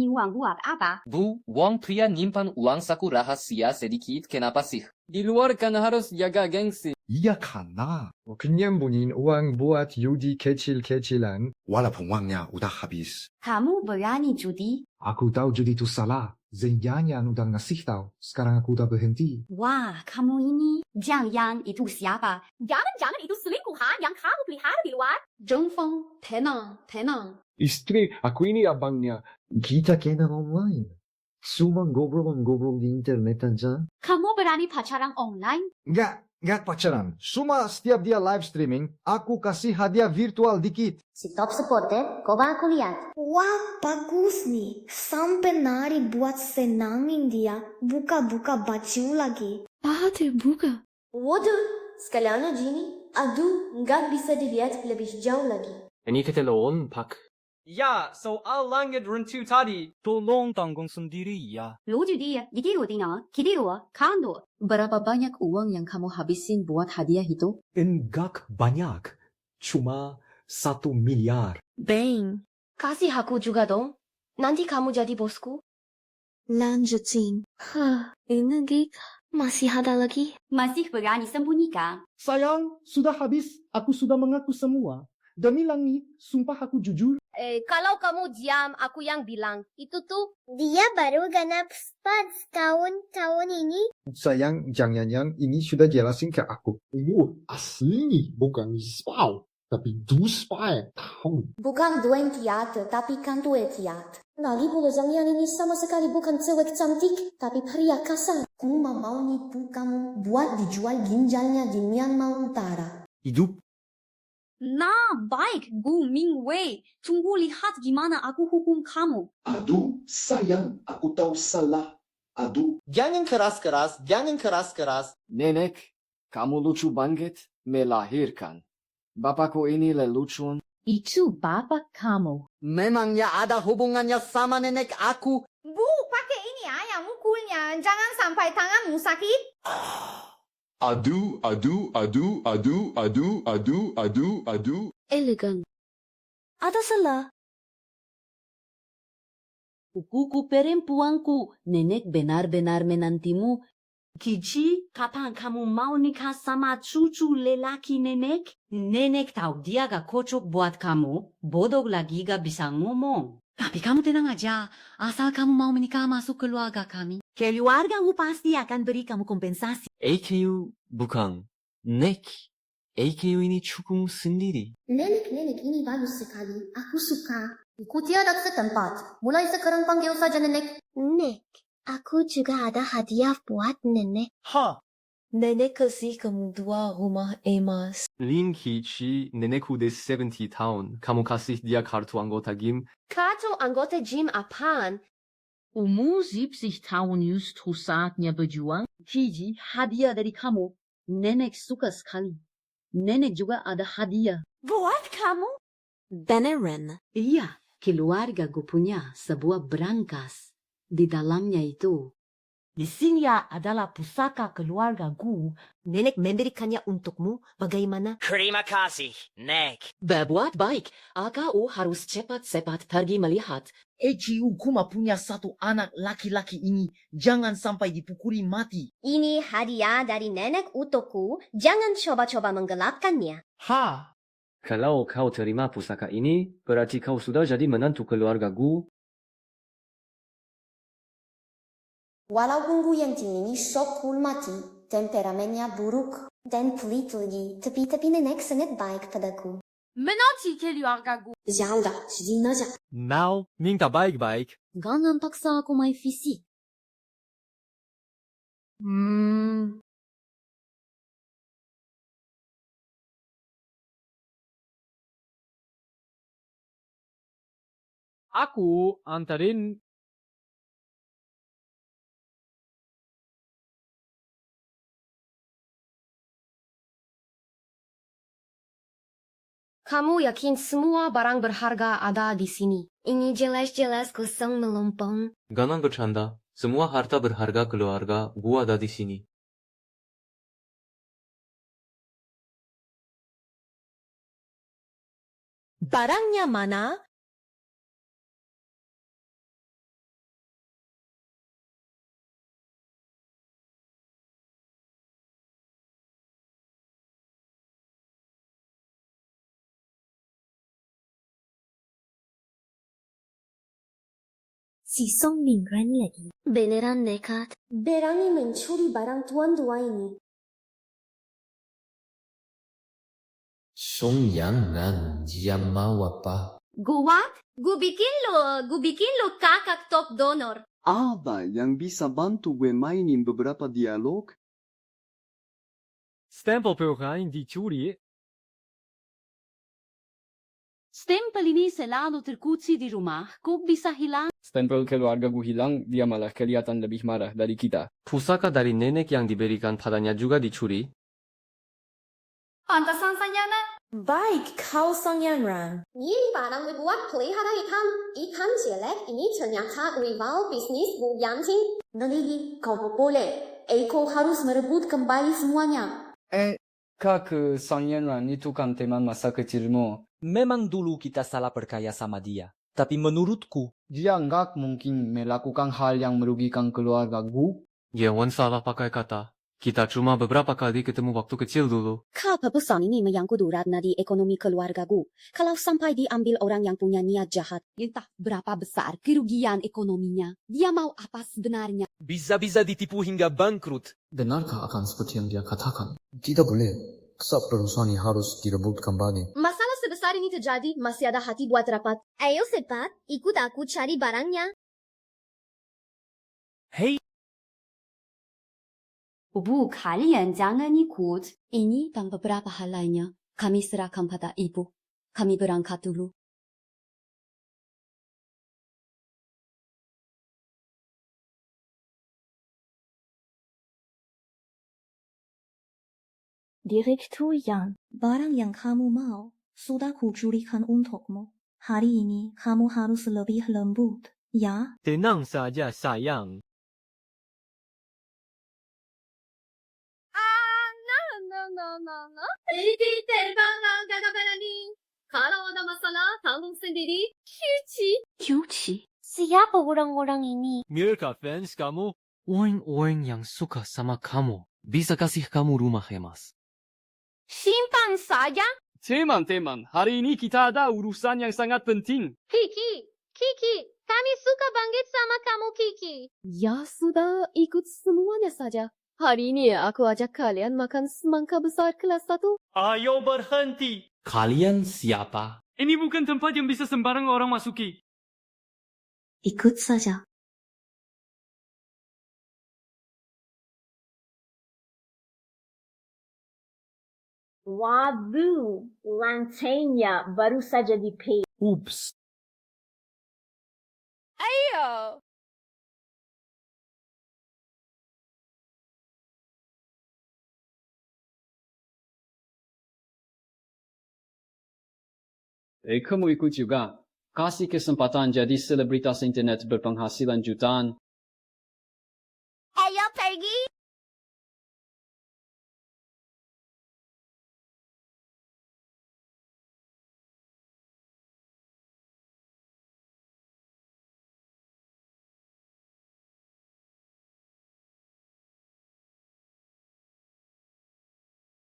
uang buat apa? Bu, uang pria nyimpan uang saku rahasia sedikit, kenapa sih? Di luar kan harus jaga gengsi. Iya karena. Nyembunyiin uang buat judi kecil-kecilan. Walaupun uangnya udah habis. Kamu berani judi? Aku tahu judi itu salah. Jangan udah ngasih tahu. Sekarang aku udah berhenti. Wah, kamu ini. Jangan itu siapa? Jangan itu selingkuhan yang kamu pelihara di luar. Zhengfeng, tenang. Istri, aku ini abangnya. Kita kenal online. Cuma ngobrol di internet aja. Kamu berani pacaran online? Nggak pacaran. Cuma setiap dia live streaming, aku kasih hadiah virtual dikit. Si top supporter, coba aku lihat. Wah, bagus nih. Sampai nari buat senangin dia. Buka-buka baju lagi. Buka. Waduh, sekalian aja nih. Aduh, nggak bisa dilihat lebih jauh lagi. Ini keteluan, Pak. Ya, soal langit runtuh tadi. Tolong tanggung sendiri ya. Lucu dia, ditiru Dina, kitiru, kando. Berapa banyak uang yang kamu habisin buat hadiah itu? Enggak banyak. Cuma 1 miliar. Bang, kasih aku juga dong. Nanti kamu jadi bosku. Lanjutin. Ini masih ada lagi? Masih berani sembunyikan? Sayang, sudah habis. Aku sudah mengaku semua. Demi langit, sumpah aku jujur. Kalau kamu diam, aku yang bilang. Itu tuh. Dia baru genap tahun ini. Sayang, jangan ini sudah jelasin ke aku. Asli bukan spy, tapi du spy. Tahu. Bukan duen teater, tapi kantor teater. Lagi pula Zhang ini sama sekali bukan cewek cantik, tapi pria kasar. Aku mau nipu kamu buat dijual ginjalnya di Myanmar Utara. Hidup. Nah, baik, Gu Mingwei. Tunggu lihat gimana aku hukum kamu. Aduh, sayang, aku tahu salah. Aduh. Jangan keras-keras. Nenek, kamu lucu banget melahirkan. Bapakku ini lelucon. Itu bapak kamu. Memangnya ada hubungannya sama nenek aku? Bu, pakai ini ya yang mukulnya. Jangan sampai tanganmu sakit. Adu. Elegant. Ada salah. Kuku perempuanku, nenek benar-benar menantimu. Kici, kapan kamu mau nikah sama cucu lelaki nenek? Nenek tahu dia gak cocok buat kamu, bodoh lagi gak bisa ngomong. Tapi kamu tenang aja, asal kamu mau menikah masuk keluarga kami. Keluargamu pasti akan beri kamu kompensasi. AKU bukan. Nek. AKU ini cukup sendiri. Nenek ini bagus sekali. Aku suka. Ikuti adat setempat. Mulai sekarang panggil saja nenek. Nek, aku juga ada hadiah buat nenek. Ha! Nenek kasih kamu 2 rumah emas. Lin Kici, nenekku de 70 tahun. Kamu kasih dia kartu anggota GIM. Kartu anggota gym apaan? Umur 70 tahun justru saatnya berjuang. Gigi, hadiah dari kamu. Nenek suka sekali. Nenek juga ada hadiah. Buat kamu? Beneran? Iya, keluarga gue punya sebuah berangkas. Di dalamnya itu. Di sini adalah pusaka keluarga gue. Nenek memberikannya untukmu, bagaimana? Terima kasih, Nek. Berbuat baik, aku harus cepat-cepat pergi melihat. ECU Kuma punya 1 anak laki-laki ini. Jangan sampai dipukuli mati. Ini hadiah dari nenek untukku. Jangan coba-coba menggelapkannya. Ha! Kalau kau terima pusaka ini, berarti kau sudah jadi menantu keluargaku. Walaupun gue yang ini sok mati, temperamennya buruk dan pelit lagi, tapi nenek sangat baik padaku. Menanti keluarga gue. Ya udah, sedih aja. Mau minta baik-baik. Jangan paksa aku main fisik. Aku antarin. Kamu yakin semua barang berharga ada di sini? Ini jelas-jelas kosong melompong. Jangan bercanda. Semua harta berharga keluarga gua ada di sini. Barangnya mana? Si Song Mingran lagi. Beneran nekat. Berani mencuri barang tuan tua ini. Song Yangan, dia mau apa? What? Gue bikin lo kakak top donor. Apa yang bisa bantu gue mainin beberapa dialog? Stempel pulgain dicuri. Stempel ini selalu terkunci di rumah. Kok bisa hilang? Stempel keluarga gue hilang, dia malah kelihatan lebih marah dari kita. Pusaka dari nenek yang diberikan padanya juga dicuri. Pantasan saya nak. Baik, kau Song Yanran. Ini barang gue buat pelihara ikan. Ikan jelek ini ternyata rival bisnis Bu Yanting. Naligi, kau boleh. Eko harus merebut kembali semuanya. Kak Song Yanran itu kan teman masa kecilmu. Memang dulu kita salah percaya sama dia. Tapi menurutku, Dia nggak mungkin melakukan hal yang merugikan keluarga gue. Jangan salah pakai kata. Kita cuma beberapa kali ketemu waktu kecil dulu. Kau pesan ini menyangkut ratna di ekonomi keluarga gue. Kalau sampai diambil orang yang punya niat jahat, entah berapa besar kerugian ekonominya. Dia mau apa sebenarnya? bisa-bisa ditipu hingga bangkrut. Benarkah akan seperti yang dia katakan? Tidak boleh. Setiap perusahaan ini harus direbut kembali. Masalah sebesar ini terjadi, masih ada hati buat rapat. Ayo cepat, ikut aku cari barangnya. Hei. Kalian jangan ikut. Ini dan beberapa hal lainnya. Kami serahkan pada ibu. Kami berangkat dulu. Direktur Yang, barang yang kamu mau sudah kucurikan untukmu. Hari ini kamu harus lebih lembut, ya? Tenang saja sayang. Ini terbang gagabarani. Kalau ada masalah, tanggung sendiri. Kyuchi. Siapa orang-orang ini? Milka fans kamu? Orang-orang yang suka sama kamu. Bisa kasih kamu rumah hemas. Simpan saja. Teman-teman, hari ini kita ada urusan yang sangat penting. Kiki, kami suka banget sama kamu, Kiki. Ya sudah, ikut semuanya saja. Hari ini aku ajak kalian makan semangka besar kelas 1. Ayo berhenti. Kalian siapa? Ini bukan tempat yang bisa sembarang orang masuki. Ikut saja. Waduh, lantainya baru saja di-paint. Ups. Ayo. Kamu ikut juga. Kasih kesempatan jadi selebritas internet berpenghasilan jutaan. Ayo pergi.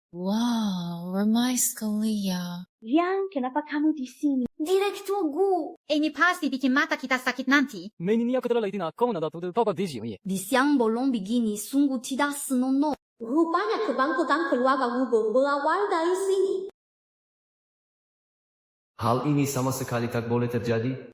Wow, ramai sekali ya. Yang, kenapa kamu di sini? Direktur Gu. Ini pasti bikin mata kita sakit nanti. Menina keterlainan kau nada tuh papa dizio ye. Di siang bolong begini sungguh tidak senonoh. Rupanya kebangkutan keluarga Gu berawal dari sini. Hal ini sama sekali tak boleh terjadi.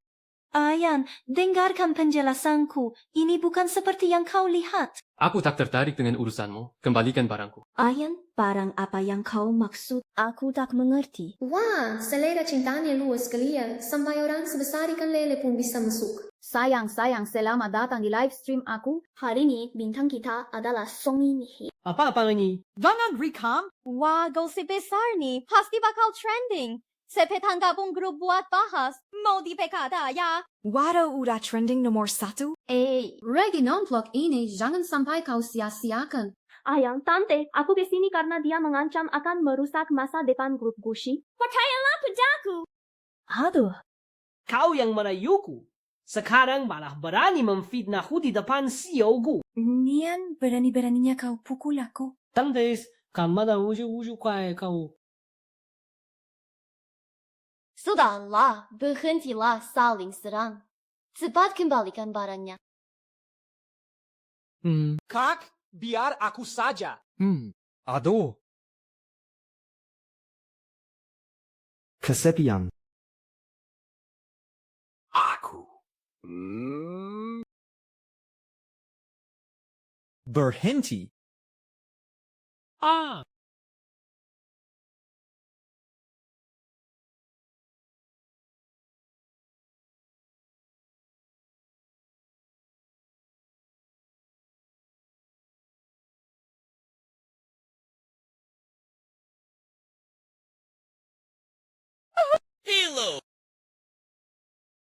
Ayan, dengarkan penjelasanku. Ini bukan seperti yang kau lihat. Aku tak tertarik dengan urusanmu. Kembalikan barangku. Ayan, barang apa yang kau maksud? Aku tak mengerti. Wah, selera cintanya luas sekali ya. Sampai orang sebesar ikan lele pun bisa masuk. Sayang, selamat datang di live stream aku. Hari ini bintang kita adalah Song In-hye. Apa ini? Jangan recam. Wah, gosip besar nih. Pasti bakal trending. Sepetan gabung grup buat bahas. Mau di PKD ya. Waduh, udah trending nomor 1. Reggae non-vlog ini jangan sampai kau sia-siakan. Ayang, tante, aku kesini karena dia mengancam akan merusak masa depan grup Gucci. Percayalah padaku. Aduh. Kau yang merayuku. Sekarang malah berani memfitnahku di depan CEO Gu. Nian, berani-beraninya kau pukul aku. Tante, kamu ada ujuk-ujuk kau. Sudahlah, berhentilah saling serang. Cepat kembalikan barangnya. Kak, biar aku saja. Aduh. Kesepian. Aku. Berhenti. Hello.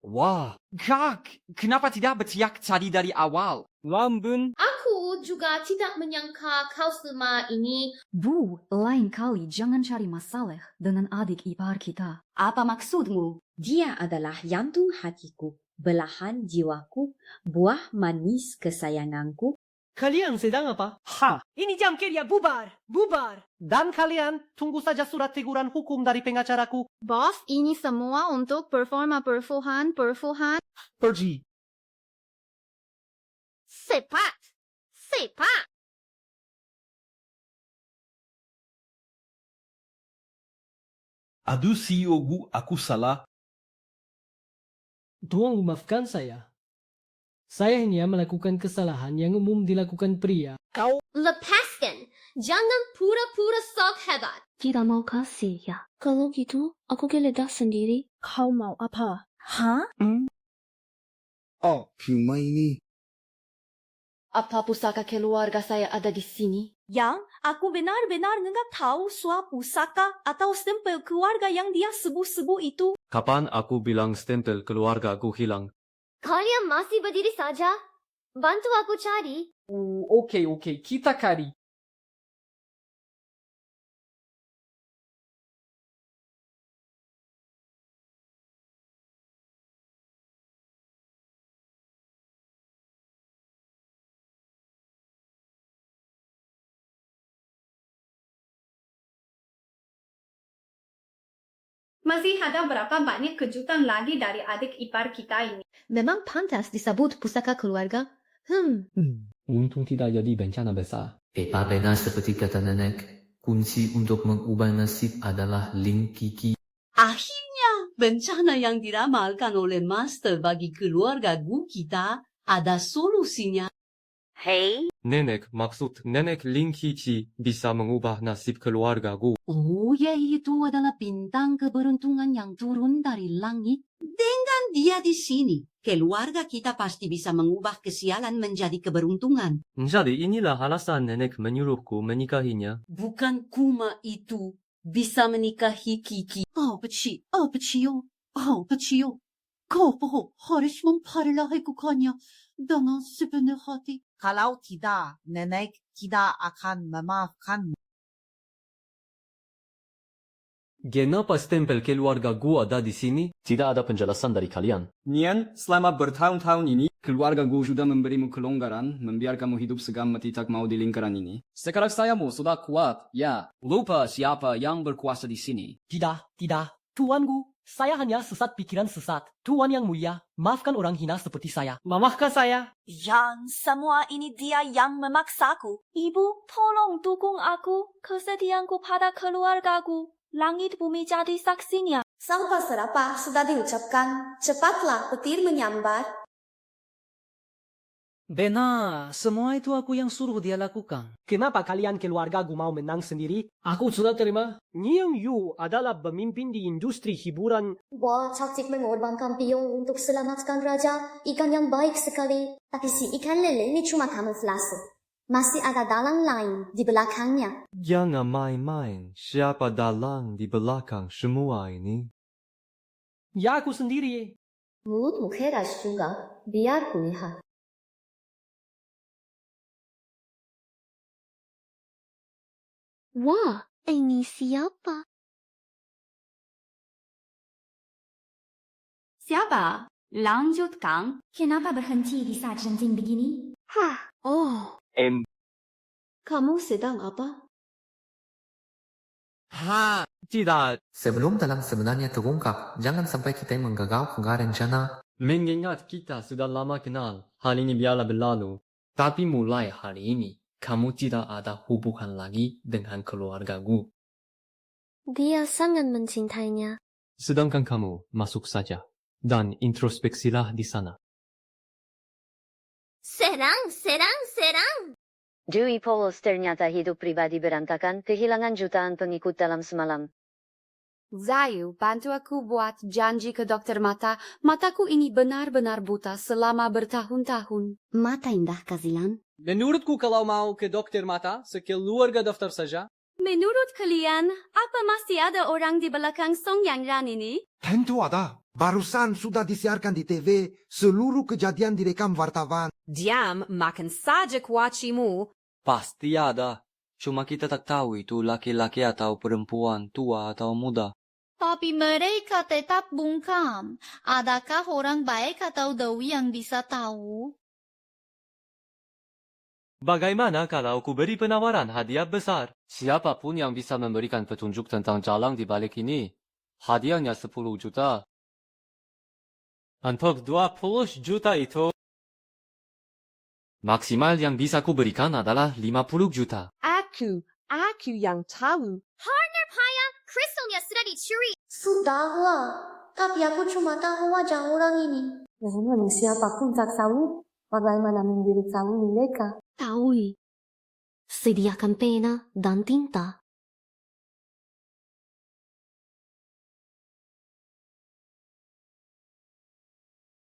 Wah, Kak, kenapa tidak berteriak tadi dari awal? Lambun. Aku juga tidak menyangka kau selama ini. Bu, lain kali jangan cari masalah dengan adik ipar kita. Apa maksudmu? Dia adalah jantung hatiku, belahan jiwaku, buah manis kesayanganku. Kalian sedang apa? Ini jam kerja bubar. Dan kalian tunggu saja surat teguran hukum dari pengacaraku. Bos, ini semua untuk performa perfuhan. Pergi. Sepat. Aduh CEO Gu, aku salah. Tolong maafkan saya. Saya hanya melakukan kesalahan yang umum dilakukan pria. Kau Lepaskan. Jangan pura-pura sok hebat. Tidak mau kasih ya. Kalau gitu, aku geledah sendiri. Kau mau apa? Hah? Oh, cuma ini. Apa pusaka keluarga saya ada di sini? Yang, aku benar-benar nggak tahu soal pusaka atau stempel keluarga yang dia sebut-sebut itu. Kapan aku bilang stempel keluarga aku hilang? Kalian masih berdiri saja? Bantu aku cari. Oke, kita cari. Masih ada berapa banyak kejutan lagi dari adik ipar kita ini? Memang pantas disebut pusaka keluarga. Untung tidak jadi bencana besar. Benar seperti kata nenek, kunci untuk mengubah nasib adalah link Kiki. Akhirnya, bencana yang diramalkan oleh Master bagi keluarga Gu kita ada solusinya. Hei? Nenek, maksud nenek Lin Kici bisa mengubah nasib keluarga Gu. Oh ya, itu adalah bintang keberuntungan yang turun dari langit. Dengan dia di sini, keluarga kita pasti bisa mengubah kesialan menjadi keberuntungan. Jadi inilah alasan nenek menyuruhku menikahinya. Bukan Kuma itu bisa menikahi Kiki. Oh, Peci, kau harus memperlakukannya dengan sepenuh hati. Kalau tidak, nenek tidak akan memaafkanmu. Kenapa stempel keluarga Gu ada di sini? Tidak ada penjelasan dari kalian. Nian, selama bertahun-tahun ini, keluarga Gu sudah memberimu kelonggaran, membiarkanmu hidup segan mati tak mau di lingkaran ini. Sekarang sayamu sudah kuat, ya. Lupa siapa yang berkuasa di sini. Tidak. Tuan Gu, saya hanya sesat pikiran sesat. Tuan yang mulia, maafkan orang hina seperti saya. Maafkan saya. Yang semua ini dia yang memaksaku. Ibu, tolong dukung aku. Kesetiaanku pada keluargaku. Langit bumi jadi saksinya. Sampai serapa sudah diucapkan, cepatlah petir menyambar. Benar, semua itu aku yang suruh dia lakukan. Kenapa kalian keluarga Gu mau menang sendiri? Aku sudah terima. Niang Yu adalah pemimpin di industri hiburan. Wah, taktik mengorbankan pion untuk selamatkan raja. Ikan yang baik sekali. Tapi si ikan lele ini cuma kamuflase. Masih ada dalang lain di belakangnya. Jangan main-main. Siapa dalang di belakang semua ini? Ya, aku sendiri. Mulutmu keras juga. Biar ku lihat. Wah, ini siapa? Siapa? Lanjutkan. Kenapa berhenti di saat genting begini? Oh. Kamu sedang apa? Tidak. Sebelum dalang sebenarnya terungkap, jangan sampai kita menggagalkan rencana. Mengingat kita sudah lama kenal, hal ini biarlah berlalu. Tapi mulai hari ini, kamu tidak ada hubungan lagi dengan keluarga Gu. Dia sangat mencintainya. Sedangkan kamu masuk saja dan introspeksilah di sana. Serang. Dewey Powell ternyata hidup pribadi berantakan, kehilangan jutaan pengikut dalam semalam. Zayu, bantu aku buat janji ke dokter mata. Mataku ini benar-benar buta selama bertahun-tahun. Mata indah, Kazilan. Menurutku kalau mau ke dokter mata, sekeluarga daftar saja. Menurut kalian, apa masih ada orang di belakang Song Yang Ran ini? Tentu ada. Barusan sudah disiarkan di TV, seluruh kejadian direkam wartawan. Diam, makan saja kuacimu. Pasti ada. Cuma kita tak tahu itu laki-laki atau perempuan, tua atau muda. Tapi mereka tetap bungkam. Adakah orang baik atau dewi yang bisa tahu? Bagaimana kalau ku beri penawaran hadiah besar? Siapapun yang bisa memberikan petunjuk tentang jalan di balik ini, hadiahnya 10 juta. Untuk 20 juta itu, maksimal yang bisa ku berikan adalah 50 juta. Aku yang tahu. Partner Paya, kristalnya sudah dicuri. Sudahlah. Tapi aku cuma tahu wajah orang ini. Namun siapapun tak tahu bagaimana memberitahu mereka. Tahu. Sediakan pena dan tinta.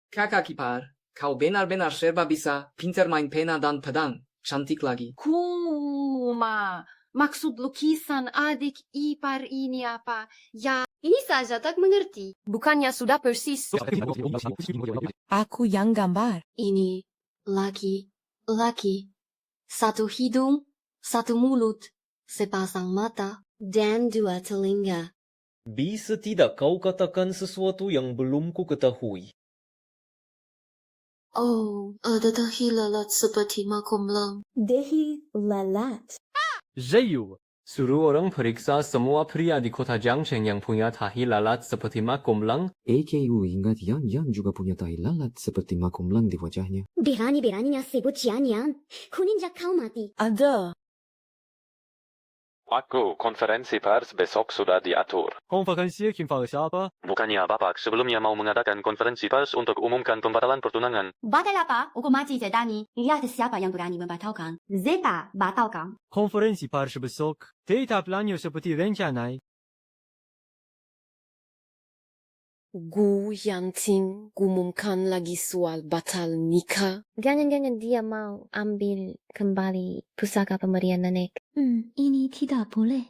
Kakak ipar, kau benar-benar serba bisa, pintar main pena dan pedang, cantik lagi. Kuma, maksud lukisan adik ipar ini apa? Ya, ini saja tak mengerti. Bukannya sudah persis. Aku yang gambar. Ini laki. Satu hidung, satu mulut, sepasang mata, dan 2 telinga. Bisa tidak kau katakan sesuatu yang belum ku ketahui? Oh, ada dahi lalat seperti makom lang. Dahi lalat? Zayu, Suruh orang periksa semua pria di kota Jiangcheng yang punya tahi lalat seperti mak gomlang. AKU ingat Yang juga punya tahi lalat seperti mak gomlang di wajahnya. Berani-beraninya sebut Jian, kuninja kau mati. Ada. Aku, konferensi pers besok sudah diatur. Konferensi siapa? Bukannya Bapak sebelumnya mau mengadakan konferensi pers untuk umumkan pembatalan pertunangan? Batal apa? Aku mati Zedani. Lihat siapa yang berani membatalkan. Zeta batalkan. Konferensi pers besok. Data plannya seperti rencana. Gu Yanting umumkan lagi soal batal nikah. Jangan-jangan dia mau ambil kembali pusaka pemberian nenek. Ini tidak boleh.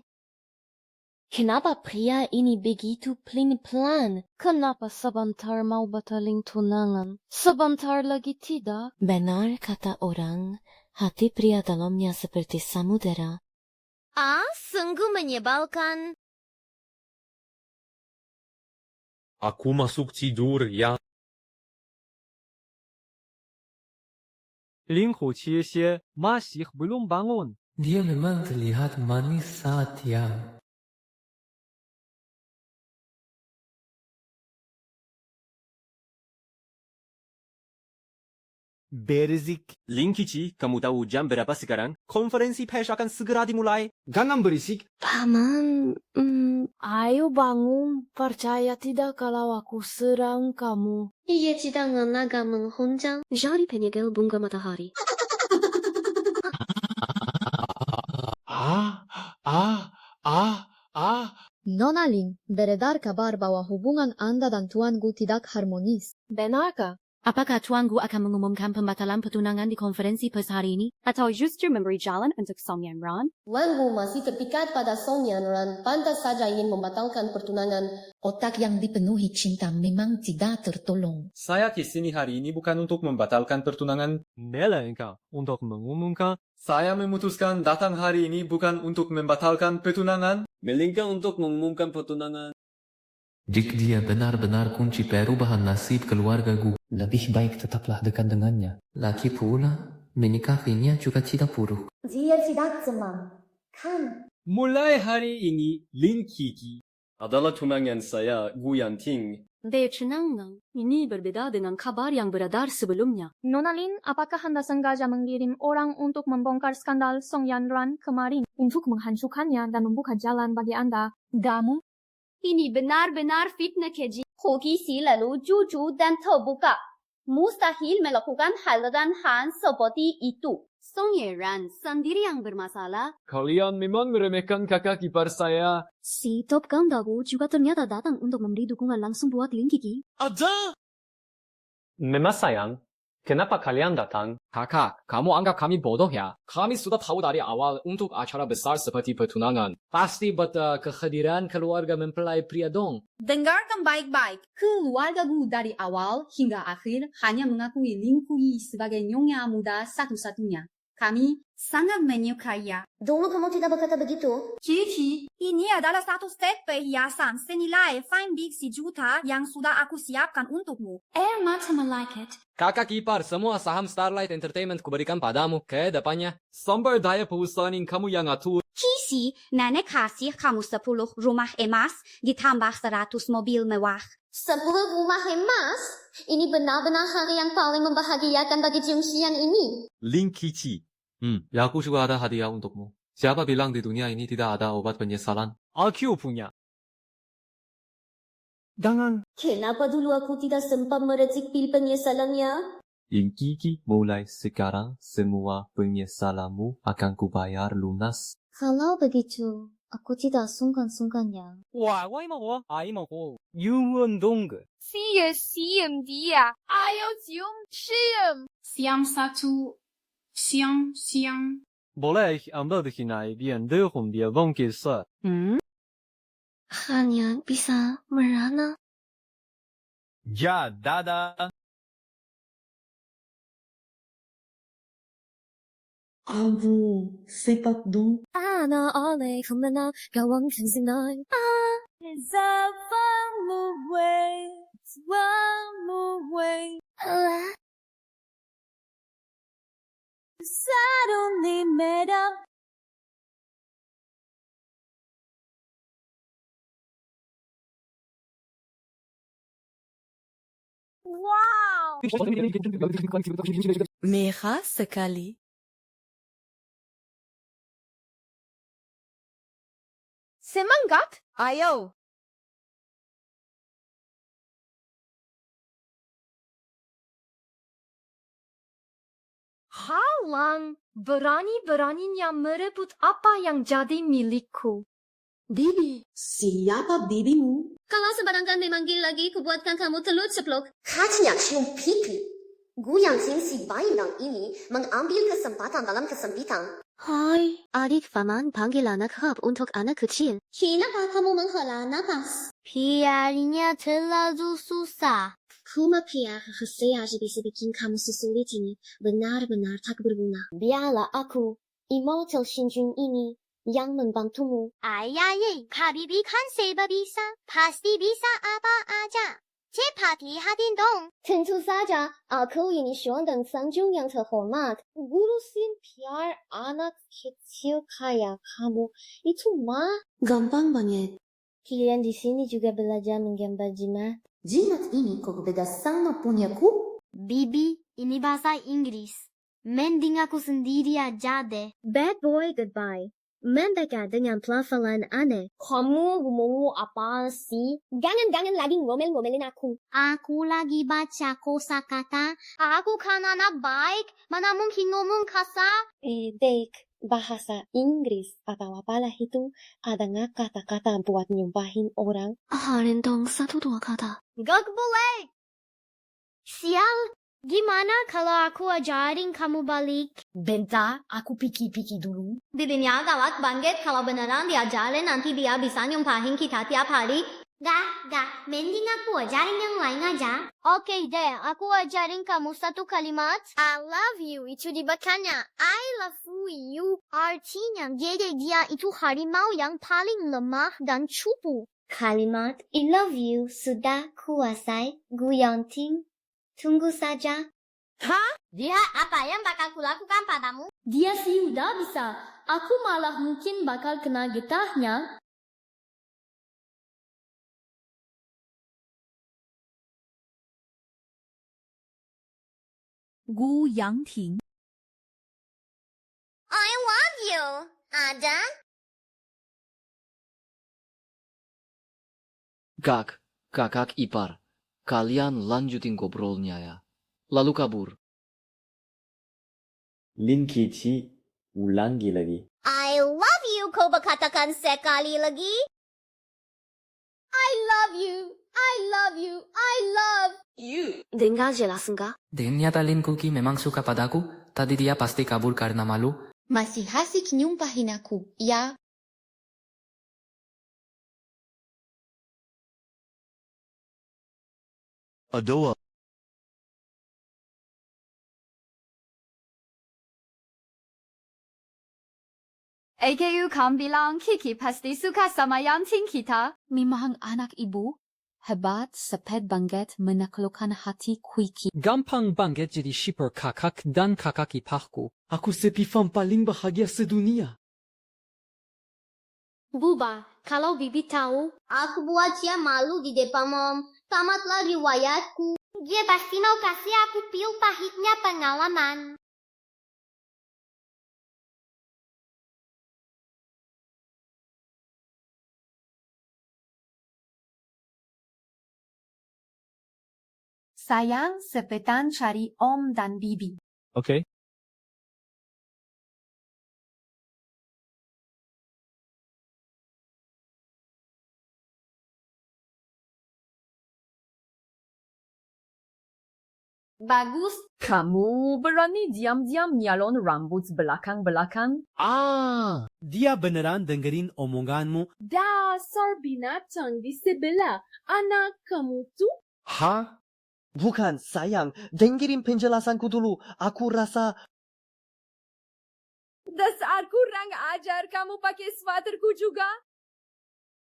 Kenapa pria ini begitu pelin-pelan? Kenapa sebentar mau batalin tunangan? Sebentar lagi tidak? Benar kata orang, hati pria dalamnya seperti samudera. Sungguh menyebalkan. Aku masuk tidur ya. Linghu Qie masih belum bangun. Dia memang terlihat manis saat yang. Berisik. Lin Qiqi, kamu tahu jam berapa sekarang? Konferensi pers akan segera dimulai. Jangan berisik. Paman, ayo bangun. Percaya tidak kalau aku serang kamu. Ia sedang naga menghunjang. Jari penyegel bunga matahari. Nona Lin, beredar kabar bahwa hubungan Anda dan Tuan Gu tidak harmonis. Benarkah? Apakah Tuan Gu akan mengumumkan pembatalan pertunangan di konferensi pers hari ini? Atau justru memberi jalan untuk Song Yan Ran? Tuan Gu masih terpikat pada Song Yan Ran, pantas saja ingin membatalkan pertunangan. Otak yang dipenuhi cinta memang tidak tertolong. Saya di sini hari ini bukan untuk membatalkan pertunangan. Melainkan untuk mengumumkan. Saya memutuskan datang hari ini bukan untuk membatalkan pertunangan, melainkan untuk mengumumkan pertunangan. Jika dia benar-benar kunci perubahan nasib keluarga Gu, lebih baik tetaplah dekat dengannya. Lagi pula, menikahinya juga tidak buruk. Dia tidak senang. Kan? Mulai hari ini, Lin Qiqi adalah tunangan saya, Gu Yanting. Tenang, ini berbeda dengan kabar yang beredar sebelumnya. Nona Lin, apakah Anda sengaja mengirim orang untuk membongkar skandal Song Yan Ran kemarin? Untuk menghancurkannya dan membuka jalan bagi Anda? Kamu? Ini benar-benar fitnah keji. Hoki lalu jujur dan terbuka. Mustahil melakukan hal dan hal seperti itu. Song Yan Ran sendiri yang bermasalah. Kalian memang meremehkan kakak ipar saya. Si Top Gandagu juga ternyata datang untuk memberi dukungan langsung buat Lin Qiqi. Ada! Memang sayang. Kenapa kalian datang? Kakak, kamu anggap kami bodoh ya? Kami sudah tahu dari awal untuk acara besar seperti pertunangan. Pasti buat kehadiran keluarga mempelai pria dong. Dengarkan baik-baik. Keluarga Gu dari awal hingga akhir hanya mengakui Lin Qiqi sebagai nyonya muda satu-satunya. Kami sangat menyukainya. Dulu kamu tidak berkata begitu. Kiki, ini adalah satu set perhiasan senilai Fine Big 1 juta yang sudah aku siapkan untukmu. Air mata malaikat. Kakak ipar, semua saham Starlight Entertainment kuberikan padamu ke depannya. Sumber daya perusahaan kamu yang atur. Kiki, nenek kasih kamu 10 rumah emas ditambah 100 mobil mewah. 10 rumah emas? Ini benar-benar hari yang paling membahagiakan bagi Jungxian ini. Lin Qiqi. Ya aku juga ada hadiah untukmu. Siapa bilang di dunia ini tidak ada obat penyesalan? Aku punya. Jangan. Kenapa dulu aku tidak sempat meretik pil penyesalannya? Lin Qiqi, mulai sekarang semua penyesalanmu akan kubayar lunas. Kalau begitu, aku tidak sungkan-sungkannya. Wah, mau. Yungundong. Siam dia. Ayo cium cium. Siang. Boleh ambil begini biar dehum dia bongkir set. Hanya bisa merana. Ya, dada. Abu, sepak dong. Ana oleh kemana gawang kensinai. Is a one more way. Suddenly made up Wow! Merah sekali. Semangat! Ayo! Halang, berani-beraninya merebut apa yang jadi milikku. Bibi, siapa bibimu? Kalau sebarangkan memanggil lagi, kubuatkan kamu telur ceplok. Katanya cium pipi. Guyanting si bayilang ini mengambil kesempatan dalam kesempitan. Hai, adik paman panggil anak hab untuk anak kecil. Kenapa kamu menghela napas? PR-nya terlalu susah. Kuma PR saya bisa bikin kamu sesulit ini benar-benar tak berguna. Biarlah aku, immortal Shinjun ini, yang membantumu. Ayah, Habibi kan serba bisa. Pasti bisa apa aja. Cepat lihatin dong. Tentu saja, aku ini dan sanjung yang terhormat. Ngurusin PR anak kecil kayak kamu, itu mah Gampang banget. kalian di sini juga belajar menggambar jimat. Jimat ini kok beda sama punyaku? Bibi, ini bahasa Inggris. Mending aku sendiri aja deh. Bad boy goodbye. Membaca dengan pelafalan aneh. Kamu ngomong apa sih? Jangan lagi ngomel-ngomelin aku. Aku lagi baca kosakata. Aku kan anak baik. Mana mungkin ngomong kasar? Dek, bahasa Inggris atau apalah itu, ada nggak kata-kata buat nyumpahin orang? Halen dong 1-2 kata. Gak boleh. Sial. Gimana kalau aku ajarin kamu balik? Bentar, aku pikir-pikir dulu. Bibinya galak banget kalau beneran diajarin nanti dia bisa nyumpahin kita tiap hari. Gak. Mending aku ajarin yang lain aja. Oke deh, aku ajarin kamu satu kalimat. I love you, itu dibacanya I love you. Artinya dia itu harimau yang paling lemah dan cupu. Kalimat I love you sudah kuasai Guyanting. Tunggu saja. Hah? Lihat apa yang bakal kulakukan padamu? Dia sih udah bisa. Aku malah mungkin bakal kena getahnya. Guyanting. I love you. Ada? Kakak ipar. Kalian lanjutin ngobrolnya ya. Lalu kabur. Lin Kici, ulangi lagi. I love you kau berkatakan sekali lagi. I love you. I love you. I love you. Dengar jelas enggak? Ternyata Lin Kuki memang suka padaku. Tadi dia pasti kabur karena malu. Masih asik nyumpahin aku, ya? Adoa. AKU kan bilang Kiki pasti suka sama Yanting kita. Memang anak ibu. Hebat, sepet banget menaklukkan hati Quickie. Gampang banget jadi shipper kakak dan kakak iparku. Aku sepifam paling bahagia sedunia. Buba, kalau Bibi tahu, aku buat dia malu di depan Mom. Tamatlah riwayatku. Dia pasti mau kasih aku pil pahitnya pengalaman. Sayang, cepetan cari Om dan Bibi. Oke. Bagus. Kamu berani diam-diam nyalon rambut belakang-belakang? Dia beneran dengerin omonganmu. Dasar binatang di sebelah. Anak kamu tuh? Hah? Bukan, sayang. Dengerin penjelasanku dulu. Aku rasa... Dasar kurang ajar kamu pakai sweaterku juga.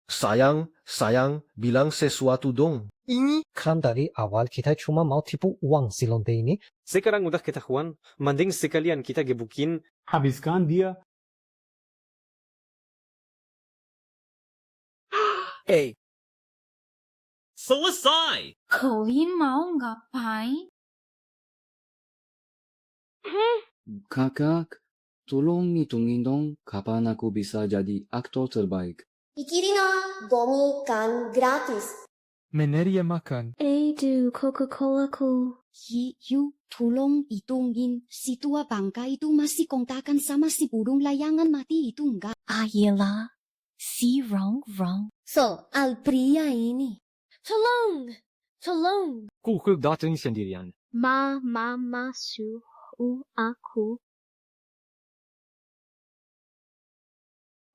Sayang, bilang sesuatu dong. Ini kan dari awal kita cuma mau tipu uang si lonte ini. Sekarang udah ketahuan, mending sekalian kita gebukin. Habiskan dia. Selesai! Kalian mau ngapain? Kakak, tolong hitungin dong kapan aku bisa jadi aktor terbaik. Pikirin dong kan gratis. Meneria makan. Aduh, Coca-Cola ku. Yu, tolong hitungin. Si tua bangka itu masih kontakan sama si burung layangan mati itu enggak? Ayolah. Si wrong. Soal pria ini. Tolong. Ku datang sendirian. Mama suruh aku.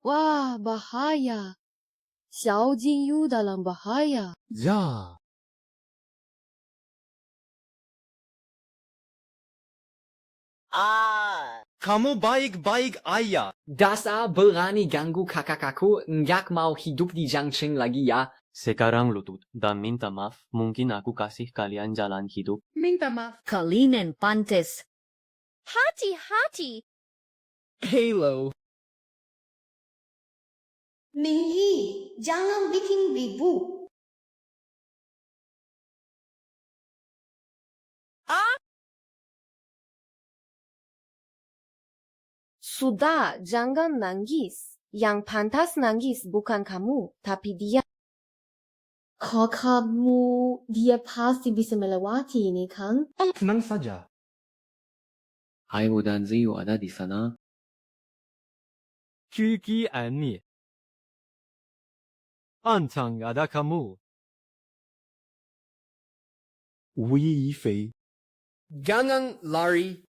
Wah, bahaya. Xiao Jinyu dalam bahaya. Ya. Kamu baik-baik aja. Dasar berani ganggu kakak aku, nggak mau hidup di Jiangchen lagi ya. Sekarang lutut dan minta maaf. Mungkin aku kasih kalian jalan hidup. Minta maaf. Kalian pantes. Hati-hati. Halo. Minggi, jangan bikin ribut. Sudah, jangan nangis. Yang pantas nangis bukan kamu, tapi dia. Kakakmu, dia pasti bisa melewati ini kan? Tenang saja. Ayo dan Zio ada di sana. Kiki Annie. Antang ada kamu. Wu Yifei. Jangan lari.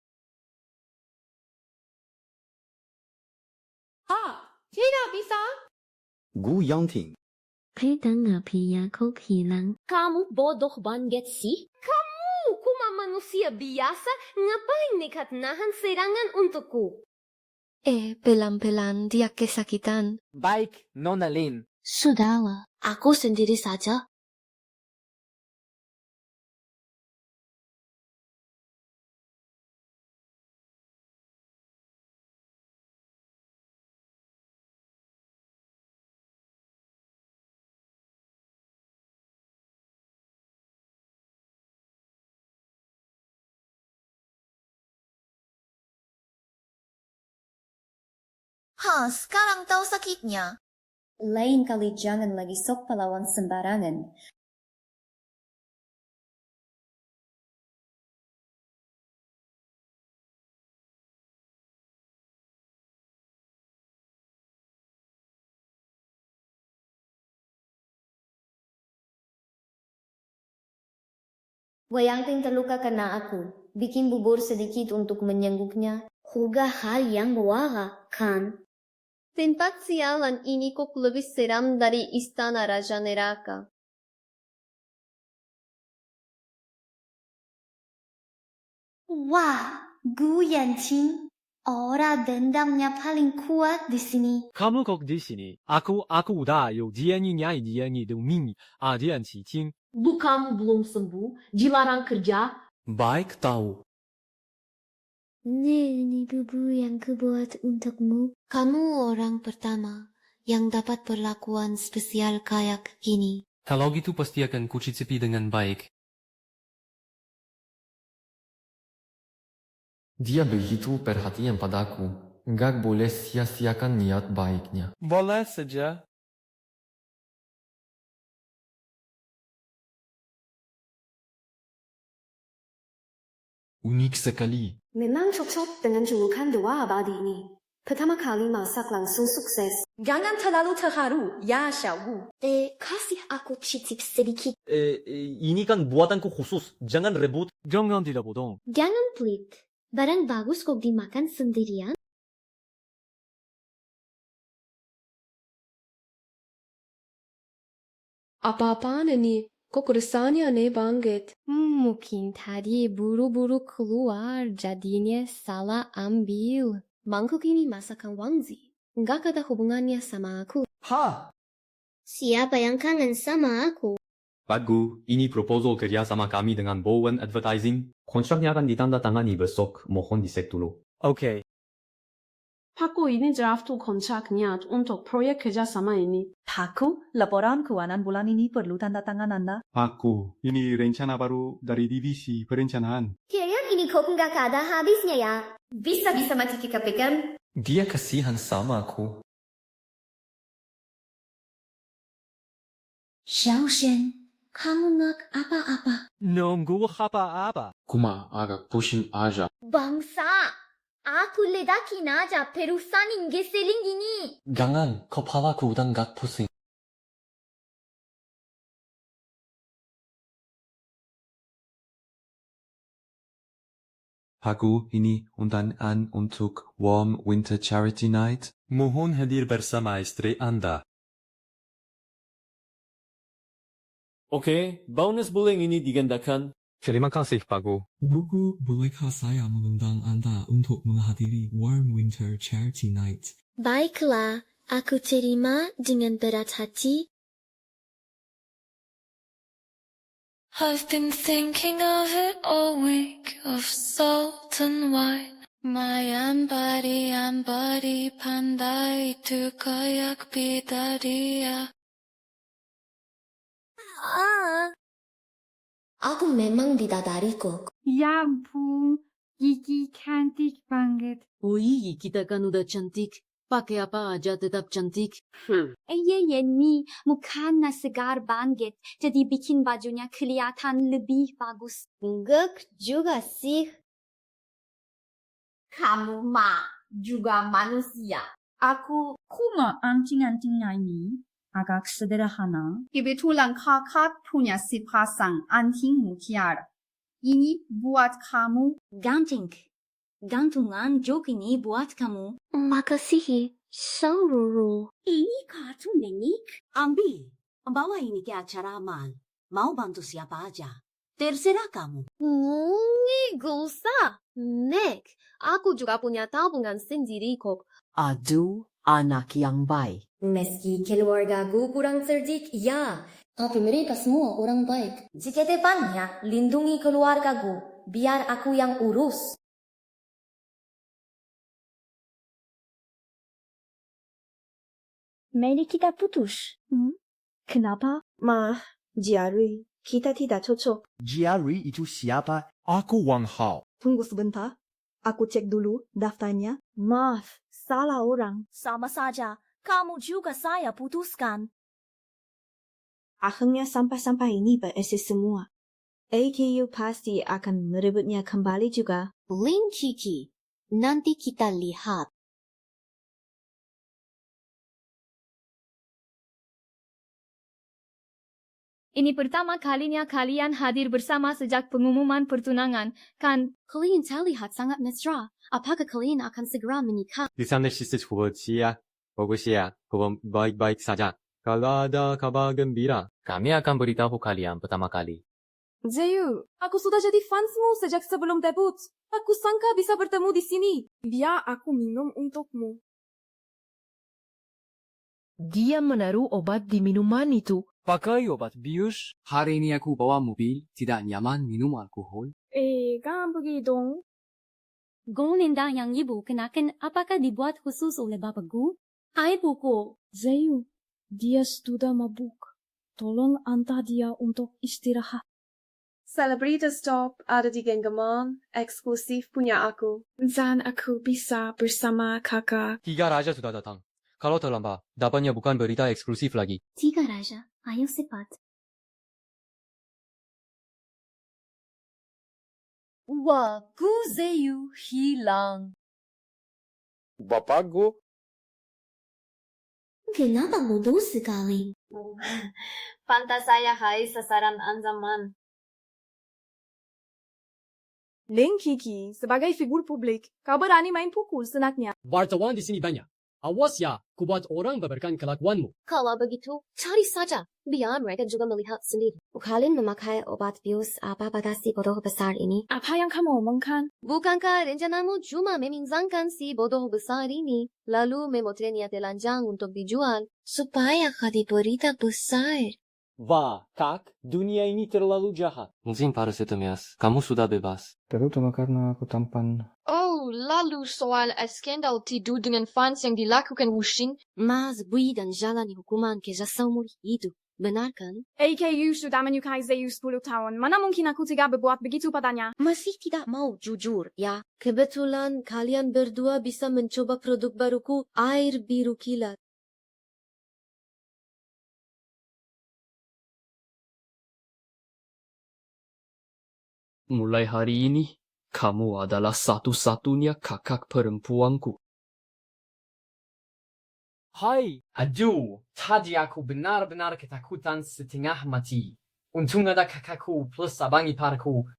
Tidak bisa. Gu Yangting. Kamu bodoh banget sih? Kamu, kuma manusia biasa, ngapain nekat nahan serangan untukku? Pelan-pelan dia kesakitan. Baik, Nona Lin. Sudahlah, aku sendiri saja. Sekarang tahu sakitnya. Lain kali jangan lagi sok pahlawan sembarangan. Wayangting terluka karena aku. Bikin bubur sedikit untuk menyengguknya. Juga hal yang muara, kan? Tempat sialan ini kok lebih seram dari istana Raja Neraka. Wah, Gu Yanqing. Aura dendamnya paling kuat di sini. Kamu kok di sini? Aku udah有dia你的命dia起听。 Kamu belum sembuh, dilarang kerja. Baik tahu. Ini bubur yang kubuat untukmu. Kamu orang pertama yang dapat perlakuan spesial kayak gini. Kalau gitu pasti akan kucicipi dengan baik. Dia begitu perhatian padaku. Nggak boleh sia-siakan niat baiknya. Boleh saja. Unik sekali. Memang cocok dengan julukan dua abadi ini. Pertama kali masak langsung sukses. Jangan terlalu terharu, ya Xiaogu. Kasih aku cicip sedikit. Ini kan buatanku khusus. Jangan rebut. Jangan tidak bodong. Jangan pelit. Barang bagus kok dimakan sendirian. Apa-apaan ini? Kok kesannya aneh banget. Mungkin tadi buru-buru keluar jadinya salah ambil. Mangkuk ini masakan Wangzi. Nggak ada hubungannya sama aku. Siapa yang kangen sama aku? Pak Gu, ini proposal kerja sama kami dengan Bowen Advertising. Kontraknya akan ditandatangani besok. Mohon dicek dulu. Oke. Paku ini draft kontraknya untuk proyek kerjasama ini. Paku, laporan keuangan bulan ini perlu tanda tangan Anda. Paku, ini rencana baru dari divisi perencanaan. Kayaknya ini kok nggak ada habisnya ya. Bisa-bisa mati kepikir. Dia kasihan sama aku. Xiaoshen, kamu nak apa-apa? Nunggu apa-apa. Cuma agak pusing aja. Bangsa, aku ledakin aja perusahaan geseling ini. Jangan, kepalaku udah gak pusing. Paku, ini undangan untuk Warm Winter Charity Night. Mohon hadir bersama istri Anda. Oke, bonus bullying ini digandakan. Terima kasih, Paku. Buku, bolehkah saya mengundang Anda untuk menghadiri Warm Winter Charity Night? Baiklah, aku terima dengan berat hati. I've been thinking of it all week, of salt and wine. My body pandai itu kayak bidadari. Aku memang bidadari kok. Ya ampun, Gigi cantik banget. Ui, kita kan udah cantik. Pakai apa aja tetap cantik. Ini mukanya segar banget, jadi bikin bajunya kelihatan lebih bagus. Enggak juga sih. Kamu mah juga manusia. Aku kuma anting-antingnya ini agak sederhana. Kebetulan kakak punya sepasang anting mutiara. Ini buat kamu. Gantungan jok ini buat kamu. Makasih, Saururu. Ini kartu Nenek. Ambil, bawa ini ke acara amal. Mau bantu siapa aja. Terserah kamu. Gak usah. Nek, aku juga punya tabungan sendiri kok. Aduh, anak yang baik. Meski keluargaku kurang cerdik, ya. Tapi mereka semua orang baik. Jika depannya, lindungi keluargaku. Biar aku yang urus. Mari kita putus. Kenapa? Ma, Jiarui, kita tidak cocok. Jiarui itu siapa? Aku Wang Hao. Tunggu sebentar. Aku cek dulu daftarnya. Maaf, salah orang. Sama saja. Kamu juga saya putuskan. Akhirnya sampah-sampah ini berisi semua. AKU pasti akan merebutnya kembali juga. Lin Kiki, nanti kita lihat. Ini pertama kalinya kalian hadir bersama sejak pengumuman pertunangan, kan? Kalian terlihat sangat mesra. Apakah kalian akan segera menikah? Di sana sisi ya. Bagus ya, kabar baik-baik saja. Kalau ada kabar gembira, Kami akan beritahu kalian pertama kali. Zeyu, aku sudah jadi fansmu sejak sebelum debut. Aku sangka bisa bertemu di sini. Biar aku minum untukmu. Dia menaruh obat di minuman itu. Pakai obat bius. Hari ini aku bawa mobil, tidak nyaman minum alkohol. Jangan begitu dong. Gong Linda yang ibu kenakan apakah dibuat khusus oleh bapakku? Hai buku. Zeyu, dia sudah mabuk. Tolong antar dia untuk istirahat. Celebrity Stop ada di genggaman, eksklusif punya aku. Dan aku bisa bersama kakak. 3 raja sudah datang. Kalau terlambat, dapatnya bukan berita eksklusif lagi. 3 raja, ayo cepat. Waku Zeyu hilang. Bapakku, Kenapa bodoh sekali? Pantas saya hai sasaran ancaman. Lin Kiki, sebagai figur publik, kau berani main pukul senaknya. Wartawan di sini banyak. Awas ya, kubuat orang beberkan kelakuanmu. Kalau begitu, cari saja. Biar mereka juga melihat sendiri. Kalian memakai obat bius apa bagasi bodoh besar ini? Apa yang kamu omongkan? Bukankah rencanamu cuma meminjamkan si bodoh besar ini, lalu memotretnya telanjang untuk dijual? Supaya jadi berita besar. Wah, Kak, dunia ini terlalu jahat. Mungkin pada setemes, kamu sudah bebas. Terutama karena aku tampan. Oh, lalu soal skandal tidur dengan fans yang dilakukan Wushin. Mas Bui dan jalani hukuman kerja seumur hidup. Benar kan? AKU sudah menyukai Zeus 10 tahun. Mana mungkin aku tidak berbuat begitu padanya? Masih tidak mau jujur, ya? Kebetulan kalian berdua bisa mencoba produk baruku, air biru kilat. Mulai hari ini, kamu adalah satu-satunya kakak perempuanku. Hai, aduh, tadi aku benar-benar ketakutan setengah mati. Untung ada kakakku plus abang iparku.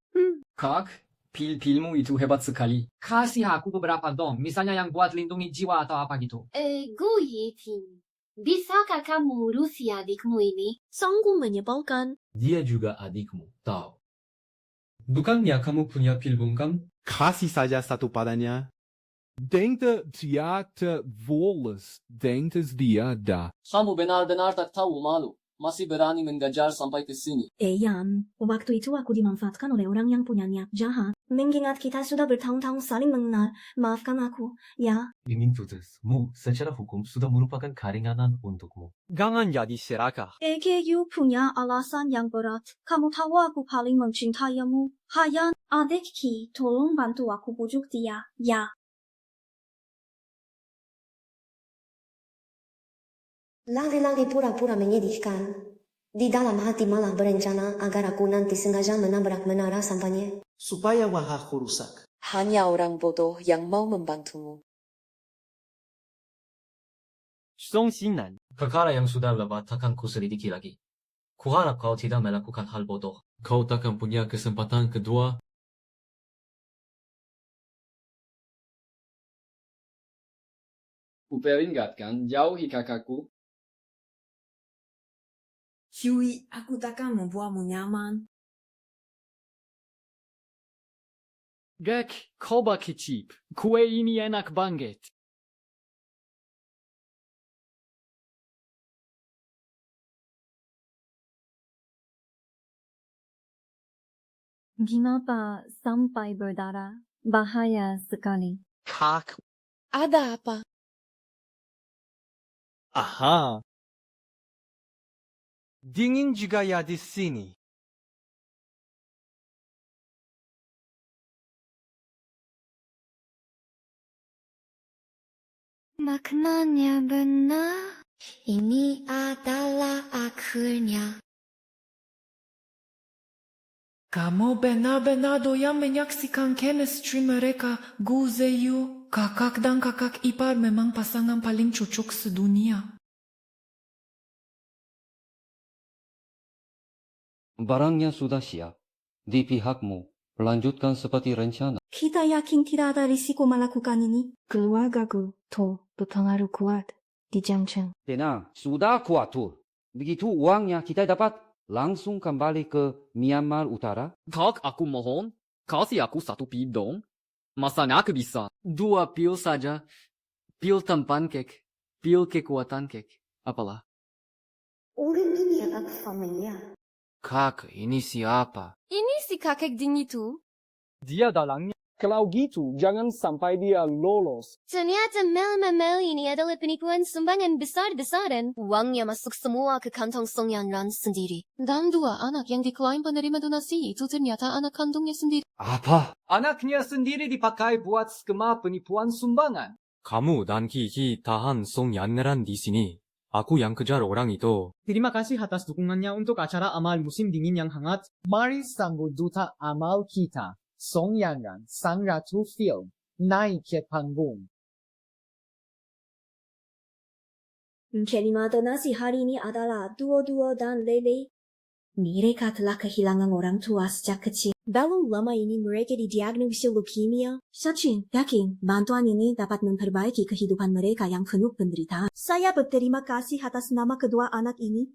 Kak, pil-pilmu itu hebat sekali. Kasih aku beberapa dong, misalnya yang buat lindungi jiwa atau apa gitu. Gu Yiting, bisakah kamu urusi adikmu ini? Sungguh menyebalkan. Dia juga adikmu, tahu. Bukannya kamu punya pil bungkam? Kasih saja satu padanya. Denkt dia terwoles, denkt dia dah. Kamu benar-benar tak tahu malu. Masih berani mengejar sampai ke sini. Yan, waktu itu aku dimanfaatkan oleh orang yang punya niat jahat. Mengingat kita sudah bertahun-tahun saling mengenal, maafkan aku, ya. Ingin putusmu secara hukum sudah merupakan keringanan untukmu. Jangan jadi serakah. AKU punya alasan yang berat. Kamu tahu aku paling mencintaimu. Hayan, adikki, tolong bantu aku bujuk dia, ya. Lari-lari pura-pura menyedihkan. Di dalam hati malah berencana agar aku nanti sengaja menabrak menara sampahnya. Supaya wahahku rusak. Hanya orang bodoh yang mau membantumu. Song Xingnan. Perkara yang sudah lewat takkan ku selidiki lagi. Kuharap kau tidak melakukan hal bodoh. Kau takkan punya kesempatan kedua. Ku peringatkan, jauhi kakakku. Huey, aku takkan membuatmu nyaman. Gek, coba kicip. Kue ini enak banget. Kenapa sampai berdarah? Bahaya sekali. Kak. Ada apa? Aha. Dingin juga ya di sini. Maknanya benar. Ini adalah akhirnya. Kamu benar-benar doyan menyaksikan chemistry mereka. Gu Zeyu, kakak dan kakak ipar memang pasangan paling cocok sedunia. Barangnya sudah siap. Di pihakmu, lanjutkan seperti rencana. Kita yakin tidak ada risiko melakukan ini. Keluargaku tuh berpengaruh kuat di Jiangcheng. Tenang, sudah kuat tuh. Begitu uangnya kita dapat, langsung kembali ke Myanmar Utara. Kak, aku mohon. Kasih aku satu pil dong. Masa nak bisa? 2 pil saja. Pil tampan kek. Pil kekuatan kek. Apalah. Orang ini agak familiar. Kak, ini siapa? Ini si kakek ding itu. Dia dalangnya. Kalau gitu, jangan sampai dia lolos. Ternyata mel-mel ini adalah penipuan sumbangan besar-besaran. Uangnya masuk semua ke kantong Song Yanran sendiri. Dan 2 anak yang diklaim penerima donasi itu ternyata anak kandungnya sendiri. Apa? Anaknya sendiri dipakai buat skema penipuan sumbangan. Kamu dan Kiki tahan Song Yanran di sini. Aku yang kejar orang itu. Terima kasih atas dukungannya untuk acara amal musim dingin yang hangat. Mari sambut duta amal kita, Song Yanran, Sang Ratu Film, naik ke panggung. Penerima donasi hari ini adalah Duo dan Lele. Mereka telah kehilangan orang tua sejak kecil. Belum lama ini mereka didiagnosis leukemia. Sachin yakin bantuan ini dapat memperbaiki kehidupan mereka yang penuh penderitaan. Saya berterima kasih atas nama kedua anak ini.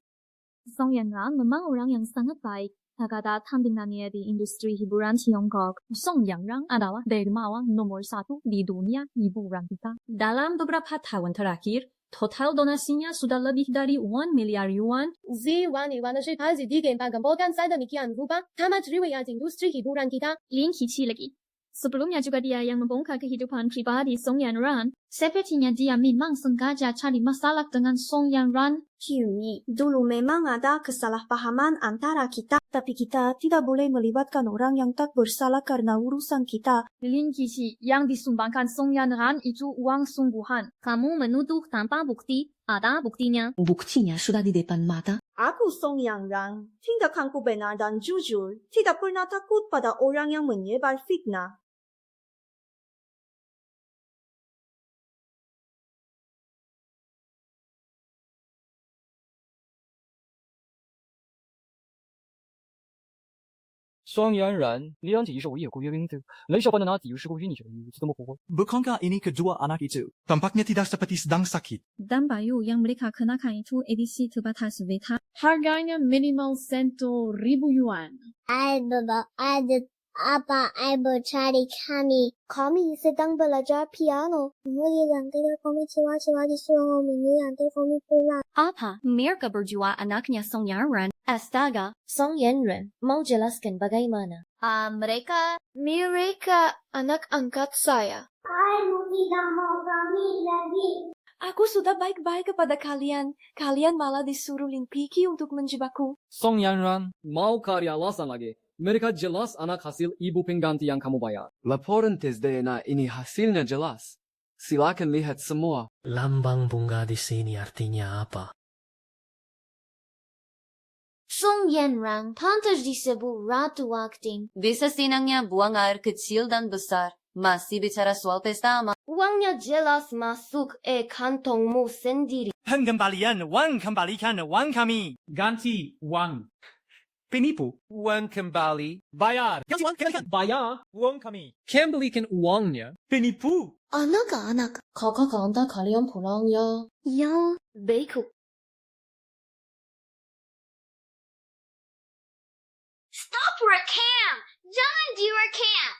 Song Yanran memang orang yang sangat baik. Tak ada tandingannya di industri hiburan Tiongkok. Song Yanran adalah dermawan nomor 1 di dunia hiburan kita. Dalam beberapa tahun terakhir, Total donasinya sudah lebih dari 1 miliar yuan. Lin kecil lagi. Sebelumnya juga dia yang membongkar kehidupan pribadi Song Yanran. Sepertinya dia memang sengaja cari masalah dengan Song Yanran. Hyumi, dulu memang ada kesalahpahaman antara kita, tapi kita tidak boleh melibatkan orang yang tak bersalah karena urusan kita. Lin Qiqi, yang disumbangkan Song Yanran itu uang sungguhan. Kamu menuduh tanpa bukti. Ada buktinya. Buktinya sudah di depan mata. Aku Song Yanran, tindakanku benar dan jujur, tidak pernah takut pada orang yang menyebar fitnah. Song Yanran, Lian Ji is aku yang itu. Lain siapa nak tiu siapa ini itu mau kau. Bukankah ini kedua anak itu? Tampaknya tidak seperti sedang sakit. Dan bayu yang mereka kenakan itu edisi terbatas beta. Harganya minimal 100,000 yuan. Apa cari kami? Kami sedang belajar piano. Apa? Mereka berdua anaknya Song Yanran. Astaga, Song Yanran, mau jelaskan bagaimana? Mereka anak angkat saya. Aku sudah baik-baik kepada kalian. Kalian malah disuruh Lin Qiqi untuk menjebakku. Song Yanran, mau cari alasan lagi. Mereka jelas anak hasil ibu pengganti yang kamu bayar. Laporan tes DNA ini hasilnya jelas. Silakan lihat semua. Lambang bunga di sini artinya apa? Song Yanran, pantas disebut Ratu Acting. Bisa sinangnya buang air kecil dan besar. Masih bicara soal pesta ama. Uangnya jelas masuk kantongmu sendiri. Pengembalian uang kembalikan uang kami. Ganti uang. Penipu. Uang kembali. Bayar. Ganti uang kembalikan. Bayar. Uang kami. Kembalikan uangnya. Penipu. Anak-anak. Kakak anda kalian pulang ya. Ya, baikku. Stop rekam! Jangan direkam!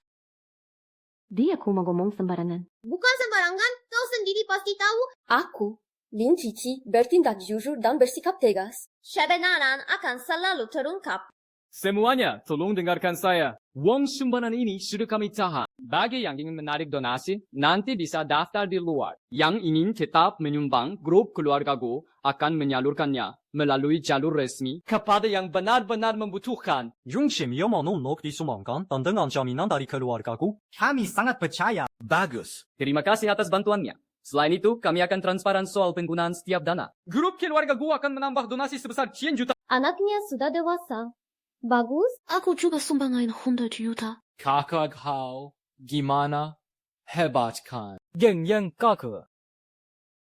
Dia cuma ngomong sembarangan. Bukan sembarangan, kau sendiri pasti tahu. Aku, Lin Qiqi, bertindak jujur dan bersikap tegas. Kebenaran akan selalu terungkap. Semuanya, tolong dengarkan saya. Uang sumbangan ini sudah kami tahan. Bagi yang ingin menarik donasi, nanti bisa daftar di luar. Yang ingin tetap menyumbang, grup keluargaku akan menyalurkannya melalui jalur resmi kepada yang benar-benar membutuhkan. Yungshim yang mau nonok disumbangkan dan dengan jaminan dari keluargaku. Kami sangat percaya. Bagus. Terima kasih atas bantuannya. Selain itu, kami akan transparan soal penggunaan setiap dana. Grup keluargaku akan menambah donasi sebesar 10 juta. Anaknya sudah dewasa. Bagus. Aku juga sumbangin 100 juta. Kakak kau, gimana? Hebat kan? Geng yang kakak.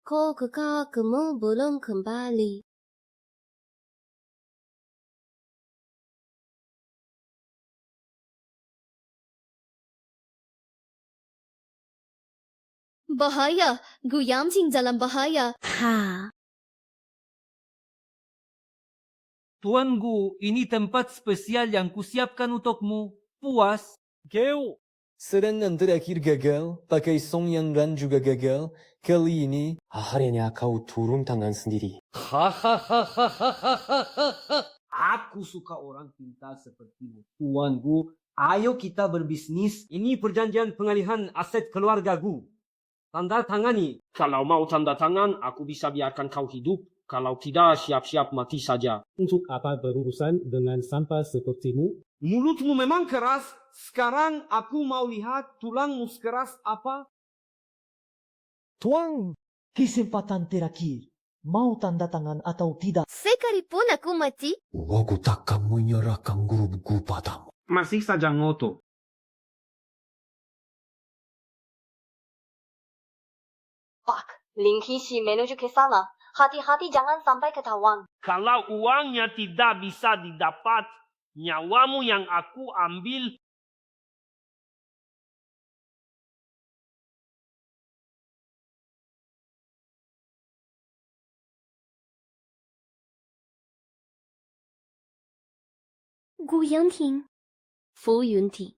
Kok kakakmu belum kembali? Bahaya, Gu Yamjing dalam bahaya. Ha. Tuanku, ini tempat spesial yang kusiapkan untukmu. Puas? Geo. Sedangkan terakhir gagal, pakai Song Yanran juga gagal. Kali ini, akhirnya kau turun tangan sendiri. Aku suka orang pintar sepertimu. Tuanku, ayo kita berbisnis. Ini perjanjian pengalihan aset keluargaku. Tanda tangani. Kalau mau tanda tangan, aku bisa biarkan kau hidup. Kalau tidak, siap-siap mati saja. Untuk apa berurusan dengan sampah sepertimu? Mulutmu memang keras. Sekarang aku mau lihat tulangmu sekeras apa. Tuan, kesempatan terakhir. Mau tanda tangan atau tidak? Sekalipun aku mati. Aku takkan menyerahkan grupku padamu. Masih saja ngotot. Pak, Lin Qiqi menuju ke sana. Hati-hati jangan sampai ketahuan. Kalau uangnya tidak bisa didapat, nyawamu yang aku ambil. Gu Yangting, Fu Yunting.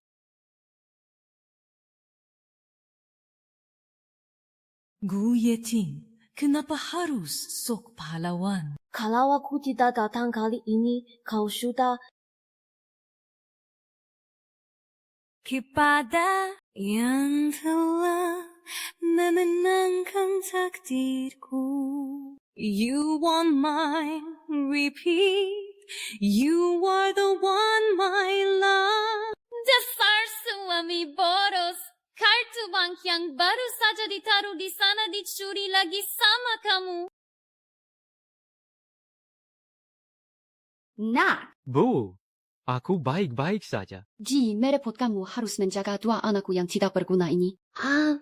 Gu Yeting, Kenapa harus sok pahlawan? Kalau aku tidak datang kali ini, kau sudah... Kepada yang telah memenangkan takdirku, you want mine, repeat, you are the one, my love. Dasar suami boros. Kartu bank yang baru saja ditaruh di sana dicuri lagi sama kamu. Nak, Bu, aku baik-baik saja. Ji, merepot kamu harus menjaga dua anakku yang tidak berguna ini.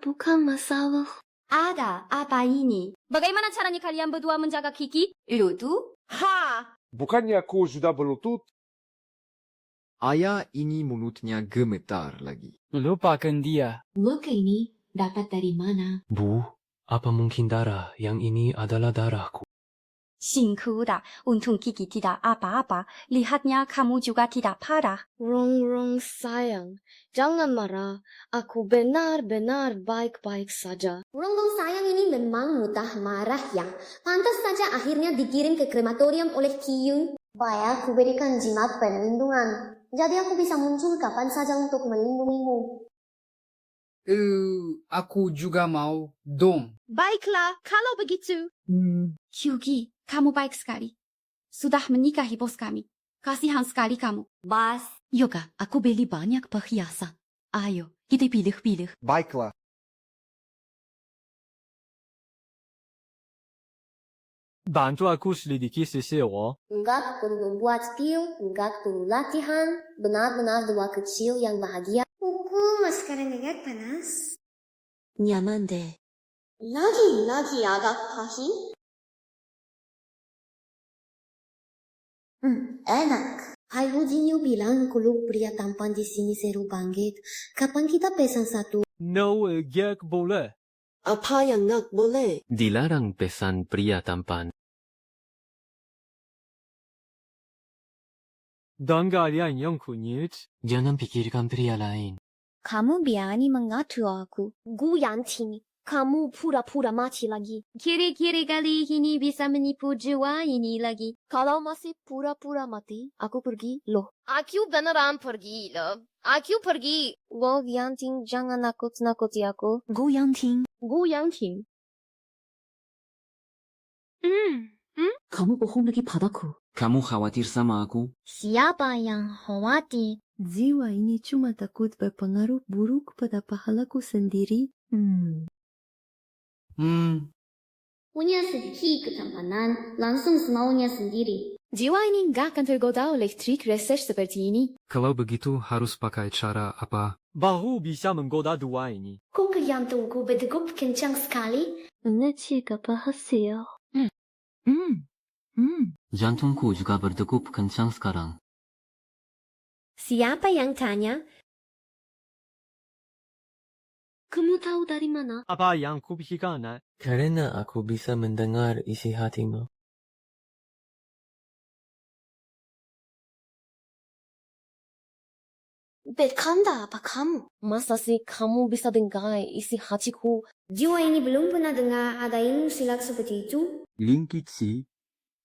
Bukan masalah. Ada apa ini? Bagaimana caranya kalian berdua menjaga Kiki? Lutu? Ha! Bukannya aku sudah berlutut? Ayah ini mulutnya gemetar lagi. Lupakan dia. Luka ini dapat dari mana? Bu, apa mungkin darah yang ini adalah darahku? 辛苦的, untung Kiki tidak apa-apa. Lihatnya kamu juga tidak parah. Rong sayang, jangan marah. Aku benar-benar baik-baik saja. Rong sayang ini memang mudah marah ya. Pantas saja akhirnya dikirim ke krematorium oleh Kiyun. Baik, aku berikan jimat perlindungan. Jadi aku bisa muncul kapan saja untuk melindungimu. Aku juga mau dom. Baiklah, kalau begitu. Hyugi, kamu baik sekali. Sudah menikahi bos kami. Kasihan sekali kamu. Bas, Yoga, aku beli banyak perhiasan. Ayo, kita pilih-pilih. Baiklah. Bantu aku selidiki sisi oh. Enggak perlu membuat spill, enggak perlu latihan. Benar-benar dua kecil yang bahagia. Sekarang agak panas. Nyaman deh. Lagi agak pahit. Enak. Hai Jinyu bilang kalau pria tampan di sini seru banget. Kapan kita pesan satu? No, gak boleh. Apa yang nggak boleh? Dilarang pesan pria tampan. Dan kalian yang kunyit. Jangan pikirkan pria lain. Kamu berani mengatur aku. Guyanting. Kamu pura-pura mati lagi. Kiri-kiri kali ini bisa menipu jiwa ini lagi. Kalau masih pura-pura mati, aku pergi loh. Aku beneran pergi loh. Aku pergi. Guyanting, jangan nakut-nakuti aku. Guyanting. kamu bohong lagi padaku. Kamu khawatir sama aku? Siapa yang khawatir? Jiwa ini cuma takut berpengaruh buruk pada pahalaku sendiri. Punya sedikit ketampanan, langsung semaunya sendiri. Jiwa ini nggak akan tergoda oleh trik research seperti ini. Kalau begitu harus pakai cara apa? Baru bisa menggoda dua ini. Kok jantungku berdegup kencang sekali? Ngecek apa hasil? Jantungku juga berdegup kencang sekarang. Siapa yang tanya? Kamu tahu dari mana? Apa yang kupikirkan? Karena aku bisa mendengar isi hatimu. Bercanda apa kamu? Masa sih kamu bisa dengar isi hatiku? Jiwa ini belum pernah dengar ada ilmu silat seperti itu. Lingkici,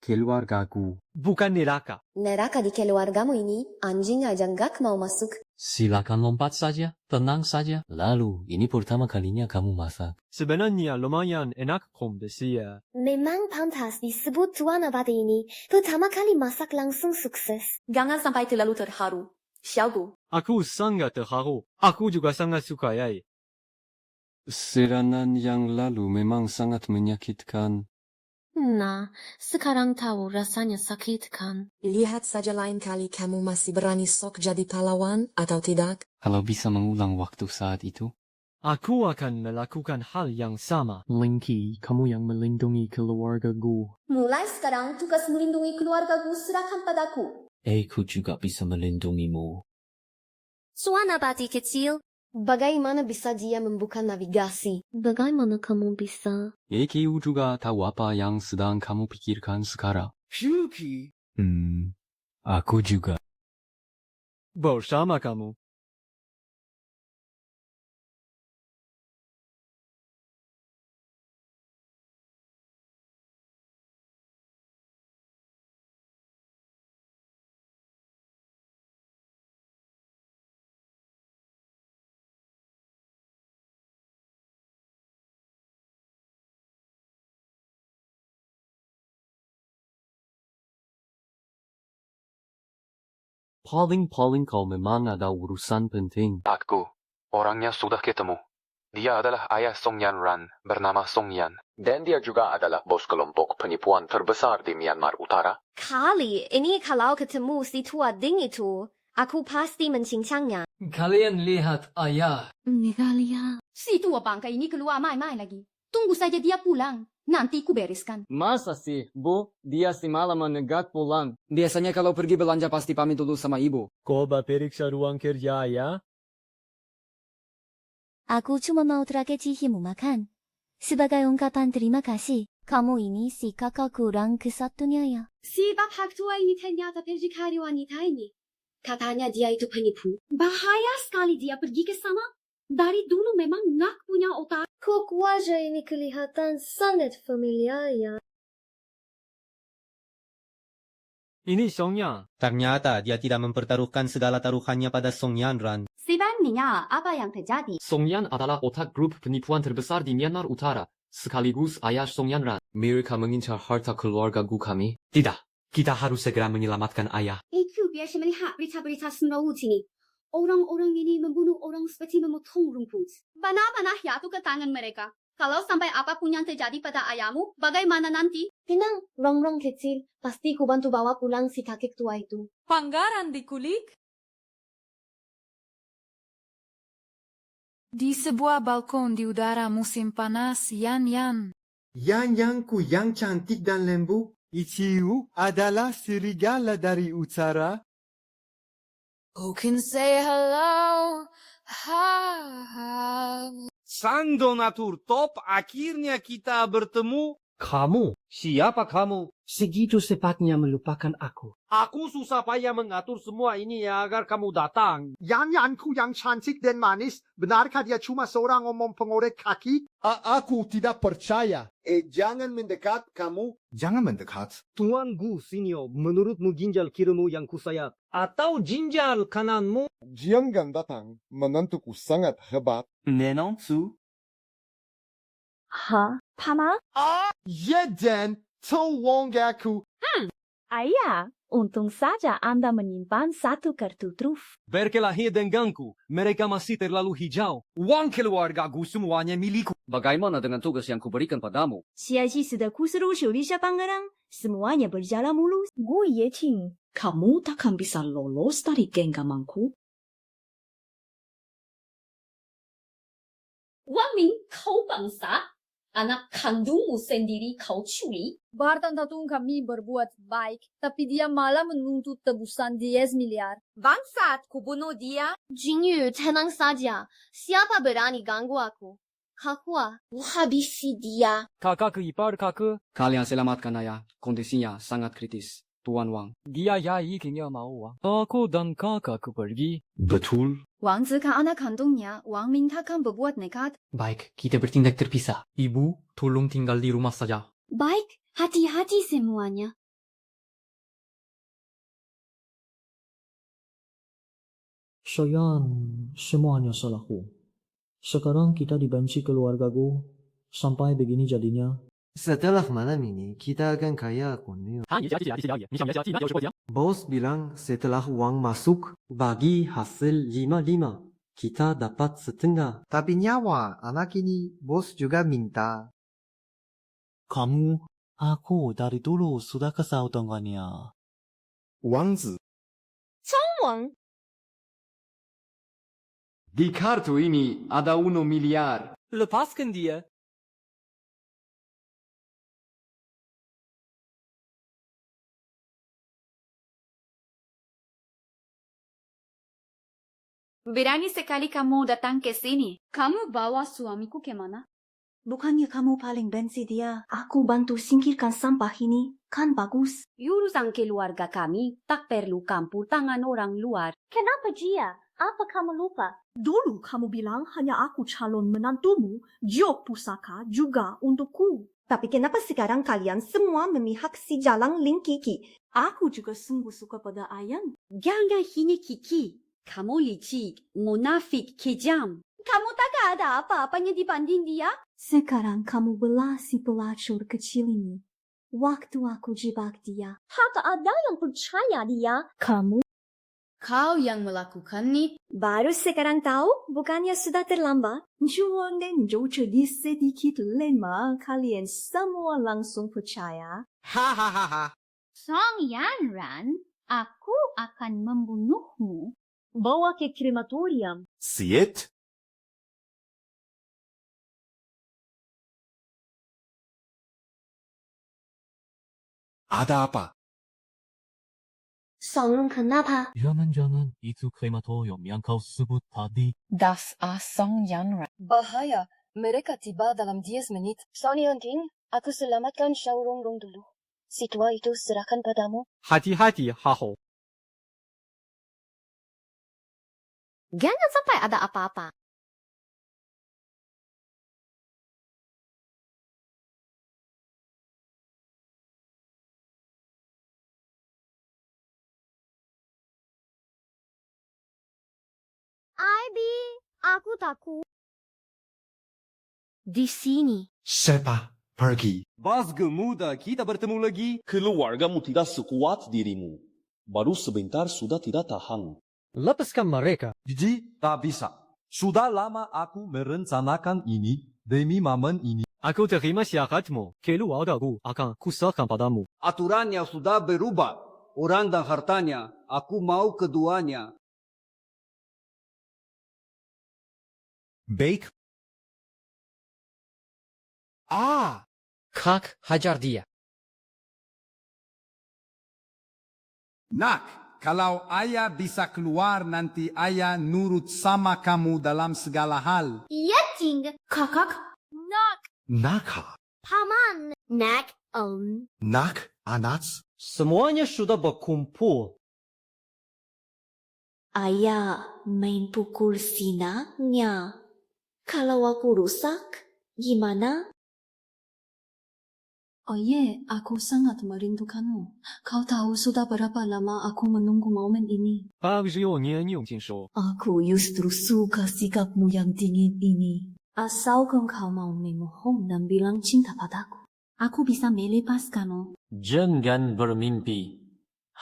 keluargaku. Bukan neraka. Neraka di keluargamu ini, anjing aja nggak mau masuk. Silakan lompat saja, tenang saja. Lalu, ini pertama kalinya kamu masak. Sebenarnya lumayan enak kompetisi ya. Memang pantas disebut tuan abadi ini. Pertama kali masak langsung sukses. Jangan sampai terlalu terharu. Xiaogu. Aku sangat terharu. Aku juga sangat suka ya. Serangan yang lalu memang sangat menyakitkan. Nah, sekarang tahu rasanya sakit kan? Lihat saja lain kali kamu masih berani sok jadi pahlawan atau tidak. Kalau bisa mengulang waktu saat itu. Aku akan melakukan hal yang sama. Linky, kamu yang melindungi keluargaku. Mulai sekarang tugas melindungi keluargaku serahkan padaku. Aku juga bisa melindungimu. Tuan abadi kecil. Bagaimana bisa dia membuka navigasi? Bagaimana kamu bisa? Aku juga tahu apa yang sedang kamu pikirkan sekarang. Hyugi. Aku juga. Bersama kamu. Paling-paling kau memang ada urusan penting. Aku, orangnya sudah ketemu. Dia adalah ayah Song Yan Ran, bernama Song Yan. Dan dia juga adalah bos kelompok penipuan terbesar di Myanmar Utara. Kali ini kalau ketemu si tua ding itu, aku pasti mencincangnya. Kalian lihat ayah. Kalian. Si tua bangka ini keluar main-main lagi. Tunggu saja dia pulang. Nanti ku bereskan. Masa sih, Bu? Dia semalam negat pulang. Biasanya kalau pergi belanja pasti pamit dulu sama ibu. Coba periksa ruang kerja ya. Aku cuma mau terakhir cihimu makan. Sebagai ungkapan terima kasih, kamu ini si kakak kurang kesatunya ya. Si bapak tua ini ternyata berdikari wanita ini. Katanya dia itu penipu. Bahaya sekali dia pergi ke sana. Dari dulu memang nak punya otak. Kok wajah ini kelihatan sangat familiar ya. Ini Song Yan. Ternyata dia tidak mempertaruhkan segala taruhannya pada Song Yan Ran. Sebenarnya apa yang terjadi? Song Yan adalah otak grup penipuan terbesar di Myanmar Utara, sekaligus ayah Song Yan Ran. Mereka mengincar harta keluargaku kami. Tidak, kita harus segera menyelamatkan ayah. Itu biasa melihat berita-berita semrawut ini. Orang-orang ini membunuh orang seperti memotong rumput. Benar-benar jatuh ke tangan mereka. Kalau sampai apapun yang terjadi pada ayahmu, bagaimana nanti? Tenang, rong-rong kecil. Pasti ku bantu bawa pulang si kakek tua itu. Panggaran dikulik? Di sebuah balkon di udara musim panas, Yan. Yan-Yanku yang cantik dan lembut. Ichiu adalah serigala dari utara. Who can say hello? Sang donatur top, akhirnya kita bertemu. Kamu? Siapa kamu? Segitu cepatnya melupakan aku. Aku susah payah mengatur semua ini agar kamu datang. Yan-Yanku yang cantik dan manis, benarkah dia cuma seorang omong pengorek kaki? Aku tidak percaya. Jangan mendekat kamu. Jangan mendekat. Tuan Gu Sinyo, menurutmu ginjal kirimu yang kusayat atau ginjal kananmu? Jangan datang, menantuku sangat hebat. Nenonsu? Hah? Pama? Jeden, tolong aku. Ayah, untung saja Anda menyimpan satu kartu truf. Berkelahi denganku, mereka masih terlalu hijau. Uang keluargaku semuanya milikku. Bagaimana dengan tugas yang kuberikan padamu? Siaji sudah kusuruh Shulisha Pangerang. Semuanya berjalan mulus. Gue Yeting, kamu takkan bisa lolos dari genggamanku. Wang Ming, kau bangsa? Anak kandungmu sendiri kau curi? Bartantatun kami berbuat baik, tapi dia malah menuntut tebusan 10 miliar. Bangsat, ku bunuh dia? Jingyu, tenang saja. Siapa berani ganggu aku? Kakua, habisi dia. Kakak ipar kakak. Kalian selamatkan ayah. Kondisinya sangat kritis. Tuan Wang. Dia ya ikhnya mau. Aku dan kakak pergi. Betul. Wang Zi kan anak kandungnya, Wang Ming takkan berbuat nekat. Baik, kita bertindak terpisah. Ibu, tolong tinggal di rumah saja. Baik, hati-hati semuanya. Sayang, semuanya salahku. Sekarang kita dibenci keluargaku. Sampai begini jadinya. Setelah malam ini, kita akan kaya Kunil. Bos bilang setelah uang masuk, bagi hasil 5-5. Kita dapat setengah. Tapi nyawa anak ini, bos juga minta. Kamu, aku dari dulu sudah kesal dengannya. Wangzi. Chongwang. Di kartu ini ada 1 miliar. Lepaskan dia. Berani sekali kamu datang ke sini. Kamu bawa suamiku kemana? Bukannya kamu paling benci dia. Aku bantu singkirkan sampah ini. Kan bagus. Urusan keluarga kami tak perlu campur tangan orang luar. Kenapa Jia? Apa kamu lupa? Dulu kamu bilang hanya aku calon menantumu. Jok pusaka juga untukku. Tapi kenapa sekarang kalian semua memihak si Jalang Ling Kiki? Aku juga sungguh suka pada Ayang. Jangan hina Kiki. Kamu licik, munafik, kejam. Kamu tak ada apa-apanya dibanding dia? Sekarang kamu belah si pelacur kecil ini. Waktu aku jebak dia. Tak ada yang percaya dia. Kamu Kau yang melakukan nih. Baru sekarang tahu? Bukannya sudah terlambat? Jangan jadi sedikit lemah, kalian semua langsung percaya. Hahaha. Song Yanran, aku akan membunuhmu. Bawa ke krematorium. See it? Ada apa? Song kenapa? Jangan-jangan itu krematorium yang kau sebut tadi. Das Song Yanran. Bahaya, mereka tiba dalam 10 menit. Sony Hunting, aku selamatkan Xiaorongrong dulu. Situa itu serahkan padamu. Hati-hati, Haho. Jangan sampai ada apa-apa. Ivy, aku takut. Di sini. Siapa pergi? Bas Gemuda, kita bertemu lagi. Keluargamu tidak sekuat dirimu. Baru sebentar sudah tidak tahan. Lepaskan mereka. Gigi, tak bisa. Sudah lama aku merencanakan ini demi momen ini. Aku terima syaratmu. Keluargaku akan kusahkan padamu. Aturannya sudah berubah. Orang dan hartanya, aku mau keduanya. Baik. Kak, hajar dia. Nak, kalau ayah bisa keluar nanti ayah nurut sama kamu dalam segala hal. Iya, Cing. Kakak. Nak. Naka. Paman. Nak. Nak, Anats. Semuanya sudah berkumpul. Ayah main pukul sinaknya. Kalau aku rusak, gimana? Oh ye, aku sangat merindukanmu. Kau tahu sudah berapa lama aku menunggu momen ini. 8年用尽说。 Aku justru suka sikapmu yang dingin ini. Asalkan kau mau memohon dan bilang cinta padaku, aku bisa melepaskanmu. Jangan bermimpi.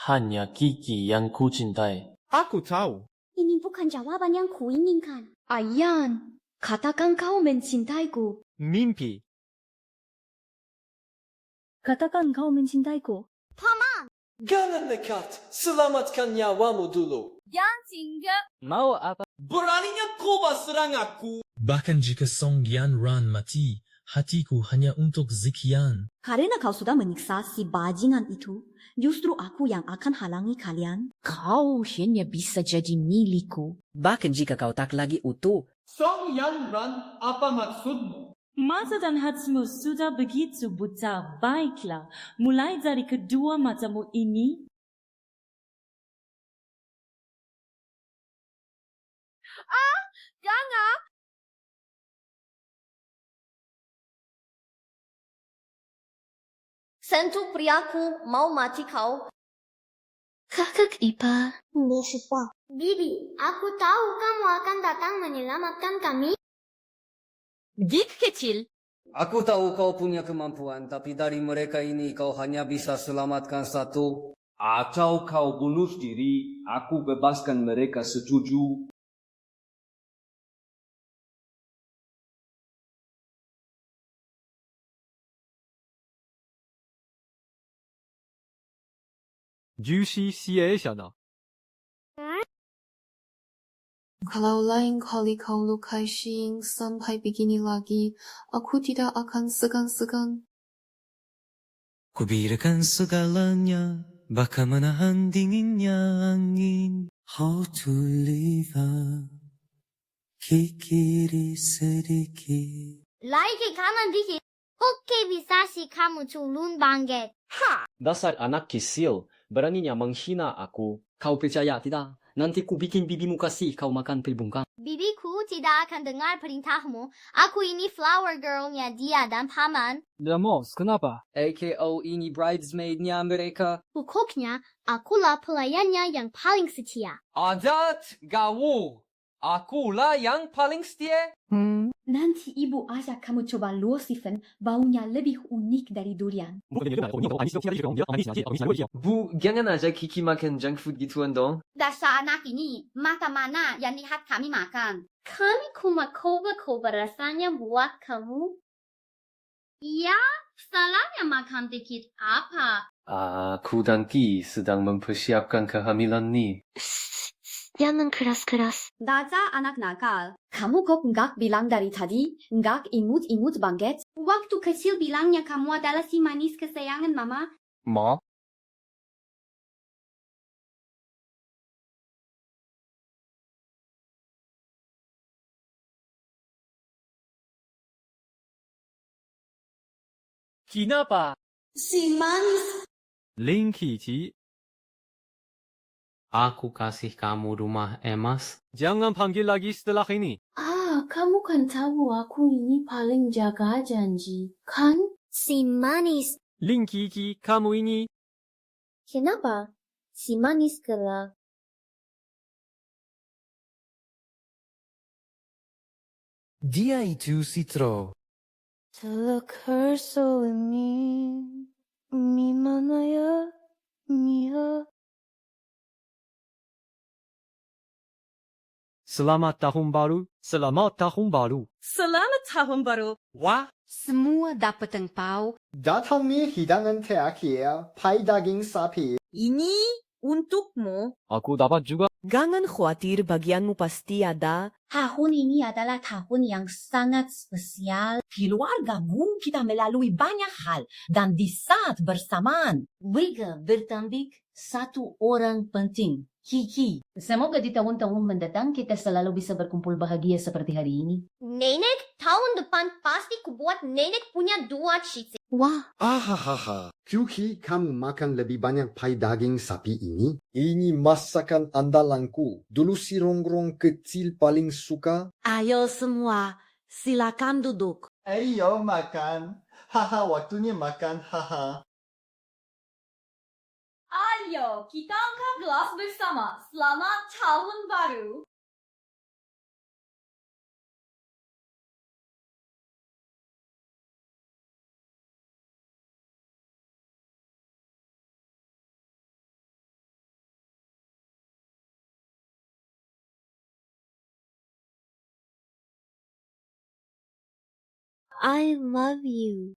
Hanya Kiki yang ku cintai. Aku tahu. Ini bukan jawaban yang kuinginkan. Ayan, katakan kau mencintaiku. Mimpi. Katakan kau mencintaiku. Paman. Jangan nekat. Selamatkan nyawamu dulu. Yang tinggal. Mau apa? Beraninya kau serang aku. Bahkan jika Song Yanran mati, hatiku hanya untuk Zikian. Karena kau sudah menyiksa si bajingan itu, justru aku yang akan halangi kalian. Kau hanya bisa jadi milikku. Bahkan jika kau tak lagi utuh. Song Yanran, apa maksudmu? Mata dan hatimu sudah begitu buta. Baiklah, mulai dari kedua matamu ini. Jangan. Sentuh priaku, mau mati kau. Kakak ipar. Bibi, aku tahu kamu akan datang menyelamatkan kami. Dik kecil. Aku tahu kau punya kemampuan, tapi dari mereka ini kau hanya bisa selamatkan satu. Atau kau bunuh diri, aku bebaskan mereka setuju. Juicy CA sana. Kalau lain kali kau lukai Shing sampai begini lagi, aku tidak akan segan-segan. Kubiarkan segalanya, bahkan menahan dinginnya angin. How to live kikiri sedikit. Lagi kanan dikit. Oke, bisa sih kamu culun bangget. Dasar anak kecil, beraninya menghina aku. Kau percaya tidak? Nanti ku bikin bibimu kasih kau makan pil bungkang. Bibiku tidak akan dengar perintahmu. Aku ini flower girlnya dia dan paman. Demos, kenapa? AKO ini bridesmaidnya mereka. Pokoknya, akulah pelayannya yang paling setia. Adat gaul. Akulah yang paling setia. Nanti ibu ajak kamu coba luar Stephen, baunya lebih unik dari durian. Bu, jangan ajak Kiki makan junk food gituan dong. Dasar anak ini, mata mana yang lihat kami makan? Kami cuma coba-coba rasanya buat kamu. Ya, salahnya makan dikit apa? Aku dan Ki sedang mempersiapkan kehamilan nih. Jangan keras-keras. Dasar anak nakal. Kamu kok enggak bilang dari tadi? Enggak imut-imut banget? Waktu kecil bilangnya kamu adalah si manis kesayangan mama. Ma? Kenapa? Si manis. Lin Kiki. Aku kasih kamu rumah emas. Jangan panggil lagi setelah ini. Kamu kan tahu aku ini paling jaga janji, kan? Si manis. Lin Kiki, kamu ini. Kenapa? Si manis kelak. Dia itu Citro. Telekerso ini, mana ya, Mia? Selamat tahun baru. Selamat tahun baru. Selamat tahun baru. Wah, Semua dapat angpau. Datang ni hidangan terakhir, pai daging sapi. Ini untukmu. aku dapat juga. Jangan khawatir, bagianmu pasti ada. Tahun ini adalah tahun yang sangat spesial. Keluargamu kita melalui banyak hal dan di saat bersamaan. Mereka bertambik satu orang penting, Kiki. Semoga di tahun-tahun mendatang kita selalu bisa berkumpul bahagia seperti hari ini. Nenek, tahun depan pasti kubuat nenek punya 2 cheese. Wah, Ahahaha, Kyuki, kamu makan lebih banyak pai daging sapi ini? Ini masakan andalanku. Dulu si rongrong kecil paling suka. Ayo semua, silakan duduk. Ayo makan. Haha, waktunya makan. Haha. Ayo, kita angkat gelas bersama. Selamat tahun baru. I love you.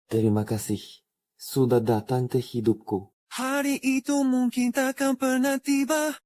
Terima kasih sudah datang ke hidupku. Hari itu mungkin takkan pernah tiba.